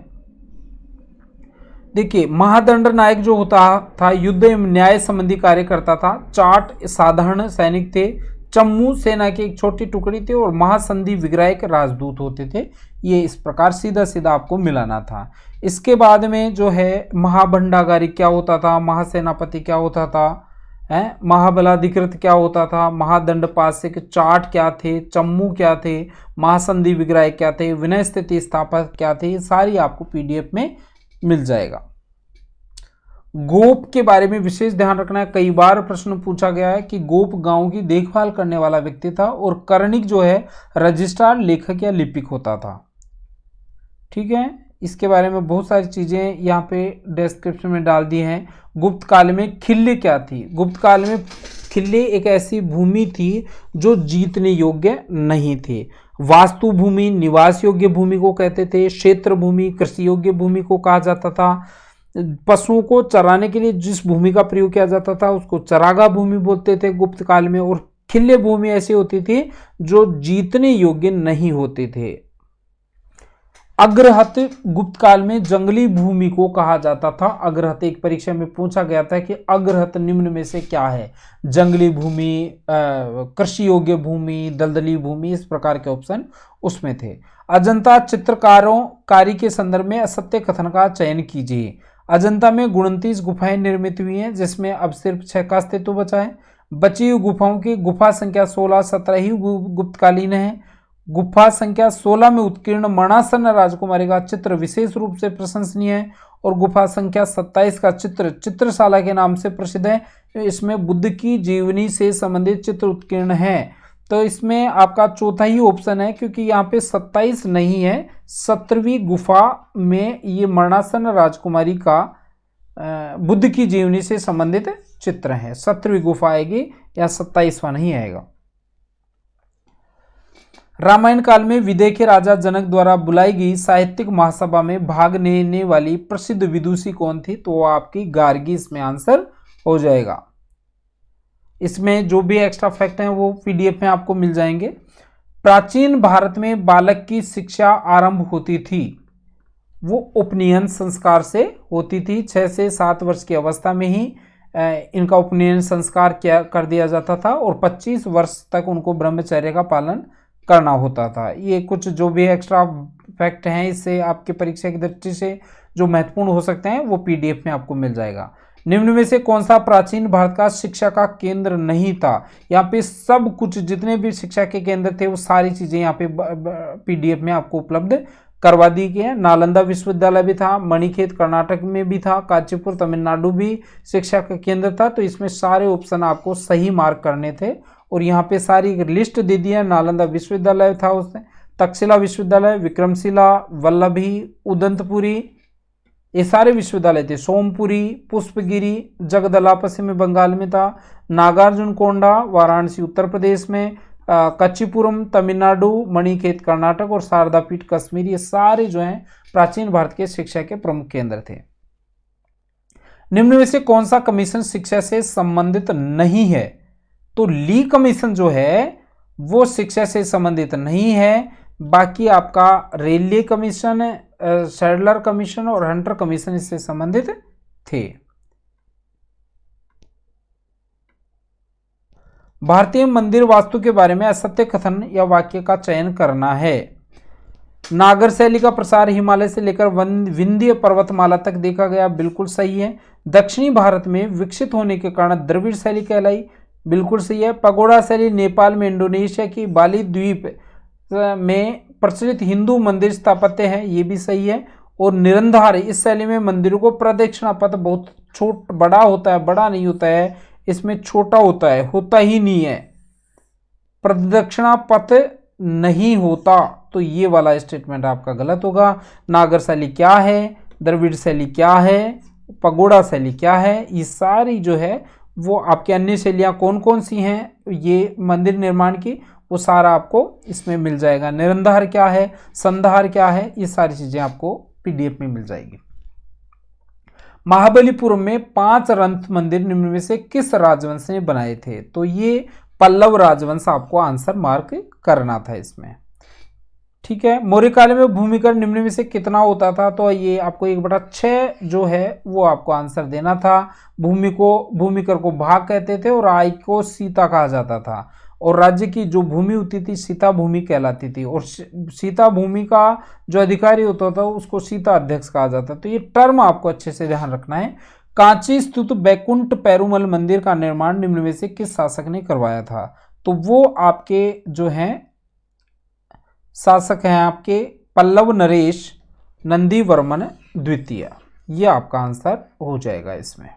[SPEAKER 1] देखिए, महादंड नायक जो होता था युद्ध एवं न्याय संबंधी कार्य करता था। चाट साधारण सैनिक थे। चम्मू सेना की एक छोटी टुकड़ी थी और महासंधि विग्रायक राजदूत होते थे। ये इस प्रकार सीधा सीधा आपको मिलाना था। इसके बाद में जो है महाभंडागारी क्या होता था, महासेनापति क्या होता था, महाबलाधिकृत क्या होता था, महादंडपासिक चाट क्या थे, चम्मू क्या थे, महासंधि विग्रायक क्या थे, विनय स्थिति स्थापक क्या थे, ये सारी आपको पीडीएफ में मिल जाएगा। गोप के बारे में विशेष ध्यान रखना है। कई बार प्रश्न पूछा गया है कि गोप गांव की देखभाल करने वाला व्यक्ति था और कर्णिक जो है रजिस्ट्रार लेखक या लिपिक होता था। ठीक है, इसके बारे में बहुत सारी चीजें यहाँ पे डिस्क्रिप्शन में डाल दी हैं। गुप्त काल में खिल्ली क्या थी? गुप्त काल में खिल्ली एक ऐसी भूमि थी जो जीतने योग्य नहीं थे। वास्तु भूमि निवास योग्य भूमि को कहते थे। क्षेत्र भूमि कृषि योग्य भूमि को कहा जाता था। पशुओं को चराने के लिए जिस भूमि का प्रयोग किया जाता था उसको चरागा भूमि बोलते थे गुप्त काल में। और खिल्ले भूमि ऐसी होती थी जो जीतने योग्य नहीं होते थे। अग्रहत गुप्त काल में जंगली भूमि को कहा जाता था। अग्रहत एक परीक्षा में पूछा गया था कि अग्रहत निम्न में से क्या है? जंगली भूमि, कृषि योग्य भूमि, दलदली भूमि, इस प्रकार के ऑप्शन उसमें थे। अजंता चित्रकारों कार्य के संदर्भ में असत्य कथन का चयन कीजिए। अजंता में 29 गुफाएं निर्मित हुई हैं जिसमें अब सिर्फ 6 का अस्तित्व बचा है। बची हुई गुफाओं की गुफा संख्या 16, 17 ही गुप्तकालीन है। गुफा संख्या 16 में उत्कीर्ण मरणासन राजकुमारी का चित्र विशेष रूप से प्रशंसनीय है और गुफा संख्या 27 का चित्र चित्रशाला के नाम से प्रसिद्ध है। इसमें बुद्ध की जीवनी से संबंधित चित्र उत्कीर्ण है। तो इसमें आपका चौथा ही ऑप्शन है क्योंकि यहाँ पे 27 नहीं है, 17वीं गुफा में ये मरणासन राजकुमारी का बुद्ध की जीवनी से संबंधित चित्र है। 17वीं गुफा आएगी या 27वां नहीं आएगा। रामायण काल में विदेह के राजा जनक द्वारा बुलाई गई साहित्यिक महासभा में भाग लेने वाली प्रसिद्ध विदुषी कौन थी? तो आपकी गार्गी इसमें आंसर हो जाएगा। इसमें जो भी एक्स्ट्रा फैक्ट हैं वो पीडीएफ में आपको मिल जाएंगे। प्राचीन भारत में बालक की शिक्षा आरंभ होती थी वो उपनयन संस्कार से होती थी। 6 से 7 वर्ष की अवस्था में ही इनका उपनयन संस्कार किया कर दिया जाता था और 25 वर्ष तक उनको ब्रह्मचर्य का पालन करना होता था। ये कुछ जो भी एक्स्ट्रा फैक्ट हैं इससे आपके परीक्षा की दृष्टि से जो महत्वपूर्ण हो सकते हैं वो पीडीएफ में आपको मिल जाएगा। निम्न में से कौन सा प्राचीन भारत का शिक्षा का केंद्र नहीं था? यहाँ पे सब कुछ जितने भी शिक्षा के केंद्र थे वो सारी चीजें यहाँ पे पीडीएफ में आपको उपलब्ध करवा दी गई है। नालंदा विश्वविद्यालय भी था, मणिखेत कर्नाटक में भी था, कांचीपुर तमिलनाडु भी शिक्षा का केंद्र था। तो इसमें सारे ऑप्शन आपको सही मार्क करने थे और यहाँ पे सारी लिस्ट दे दी है। नालंदा विश्वविद्यालय था उसमें, तक्षशिला विश्वविद्यालय, विक्रमशिला, वल्लभी, उदंतपुरी, ये सारे विश्वविद्यालय थे। सोमपुरी, पुष्पगिरी, जगदला पश्चिम बंगाल में था, नागार्जुन कोंडा वाराणसी उत्तर प्रदेश में, कच्चीपुरम तमिलनाडु, मणिखेत कर्नाटक और शारदापीठ कश्मीर, ये सारे जो हैं प्राचीन भारत के शिक्षा के प्रमुख केंद्र थे। निम्न में से कौन सा कमीशन शिक्षा से संबंधित नहीं है? तो ली कमीशन जो है वो शिक्षा से संबंधित नहीं है। बाकी आपका रेलवे कमीशन, सैडलर कमीशन और हंटर कमीशन इससे संबंधित थे। भारतीय मंदिर वास्तु के बारे में असत्य कथन या वाक्य का चयन करना है। नागर शैली का प्रसार हिमालय से लेकर विंध्य पर्वतमाला तक देखा गया, बिल्कुल सही है। दक्षिणी भारत में विकसित होने के कारण द्रविड़ शैली कहलाई, बिल्कुल सही है। पगोड़ा शैली नेपाल में, इंडोनेशिया की बाली द्वीप में प्रचलित हिंदू मंदिर स्थापत्य है, ये भी सही है। और निरंधार, इस शैली में मंदिरों को प्रदक्षिणा पथ बहुत बड़ा होता है, बड़ा नहीं होता है, इसमें छोटा होता है, होता ही नहीं है, प्रदक्षिणा पथ नहीं होता। तो ये वाला स्टेटमेंट आपका गलत होगा। नागर शैली क्या है, द्रविड़ शैली क्या है, पगोड़ा शैली क्या है, ये सारी जो है वो आपकी अन्य शैलियाँ कौन कौन सी हैं ये मंदिर निर्माण की, वो सारा आपको इसमें मिल जाएगा। निरंधार क्या है, संधार क्या है, ये सारी चीज़ें आपको PDF में मिल जाएगी। महाबलीपुरम में 5 रंथ मंदिर निम्न में से किस राजवंश ने बनाए थे? तो ये पल्लव राजवंश आपको आंसर मार्क करना था इसमें। ठीक है। मौर्य काल में भूमिकर निम्न में से कितना होता था? तो ये आपको 1/6 जो है वो आपको आंसर देना था। भूमिकर को भाग कहते थे और आई को सीता कहा जाता था, और राज्य की जो भूमि होती थी सीता भूमि कहलाती थी, और सीता भूमि का जो अधिकारी होता था उसको सीता अध्यक्ष कहा जाता। तो ये टर्म आपको अच्छे से ध्यान रखना है। कांची स्थित बैकुंठ पेरुमल मंदिर का निर्माण निम्न में से किस शासक ने करवाया था? तो वो आपके जो हैं शासक हैं आपके पल्लव नरेश नंदीवर्मन द्वितीय। ये आपका आंसर हो जाएगा इसमें।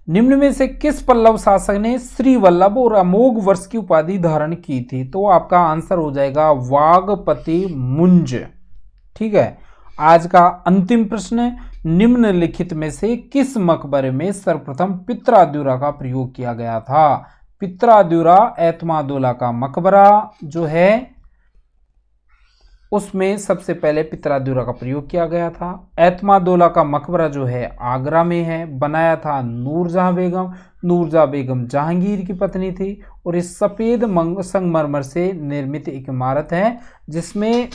[SPEAKER 1] निम्न में से किस पल्लव शासक ने श्री वल्लभ और अमोघ वर्ष की उपाधि धारण की थी? तो आपका आंसर हो जाएगा वागपति मुंज। ठीक है। आज का अंतिम प्रश्न, निम्नलिखित में से किस मकबरे में सर्वप्रथम पित्राद्युरा का प्रयोग किया गया था? पित्राद्युरा एतमादोला का मकबरा जो है उसमें सबसे पहले पित्राद्युरा का प्रयोग किया गया था। एतमादोला का मकबरा जो है आगरा में है, बनाया था नूरजहां बेगम। नूरजहां बेगम जहांगीर की पत्नी थी, और इस सफ़ेद संगमरमर से निर्मित एक इमारत है जिसमें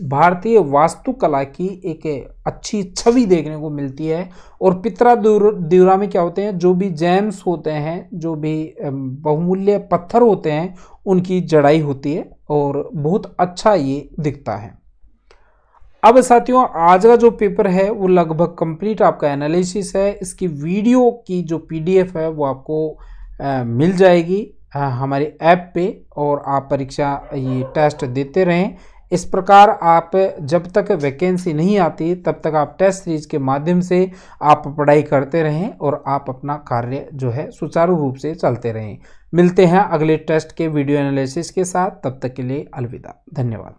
[SPEAKER 1] भारतीय वास्तुकला की एक अच्छी छवि देखने को मिलती है। और पित्राद्युरा में क्या होते हैं, जो भी जेम्स होते हैं, जो भी बहुमूल्य पत्थर होते हैं, उनकी जड़ाई होती है और बहुत अच्छा ये दिखता है। अब साथियों आज का जो पेपर है वो लगभग कंप्लीट आपका एनालिसिस है। इसकी वीडियो की जो PDF है वो आपको मिल जाएगी हमारे ऐप पे, और आप परीक्षा ये टेस्ट देते रहें। इस प्रकार आप जब तक वैकेंसी नहीं आती तब तक आप टेस्ट सीरीज के माध्यम से आप पढ़ाई करते रहें और आप अपना कार्य जो है सुचारू रूप से चलते रहें। मिलते हैं अगले टेस्ट के वीडियो एनालिसिस के साथ, तब तक के लिए अलविदा, धन्यवाद।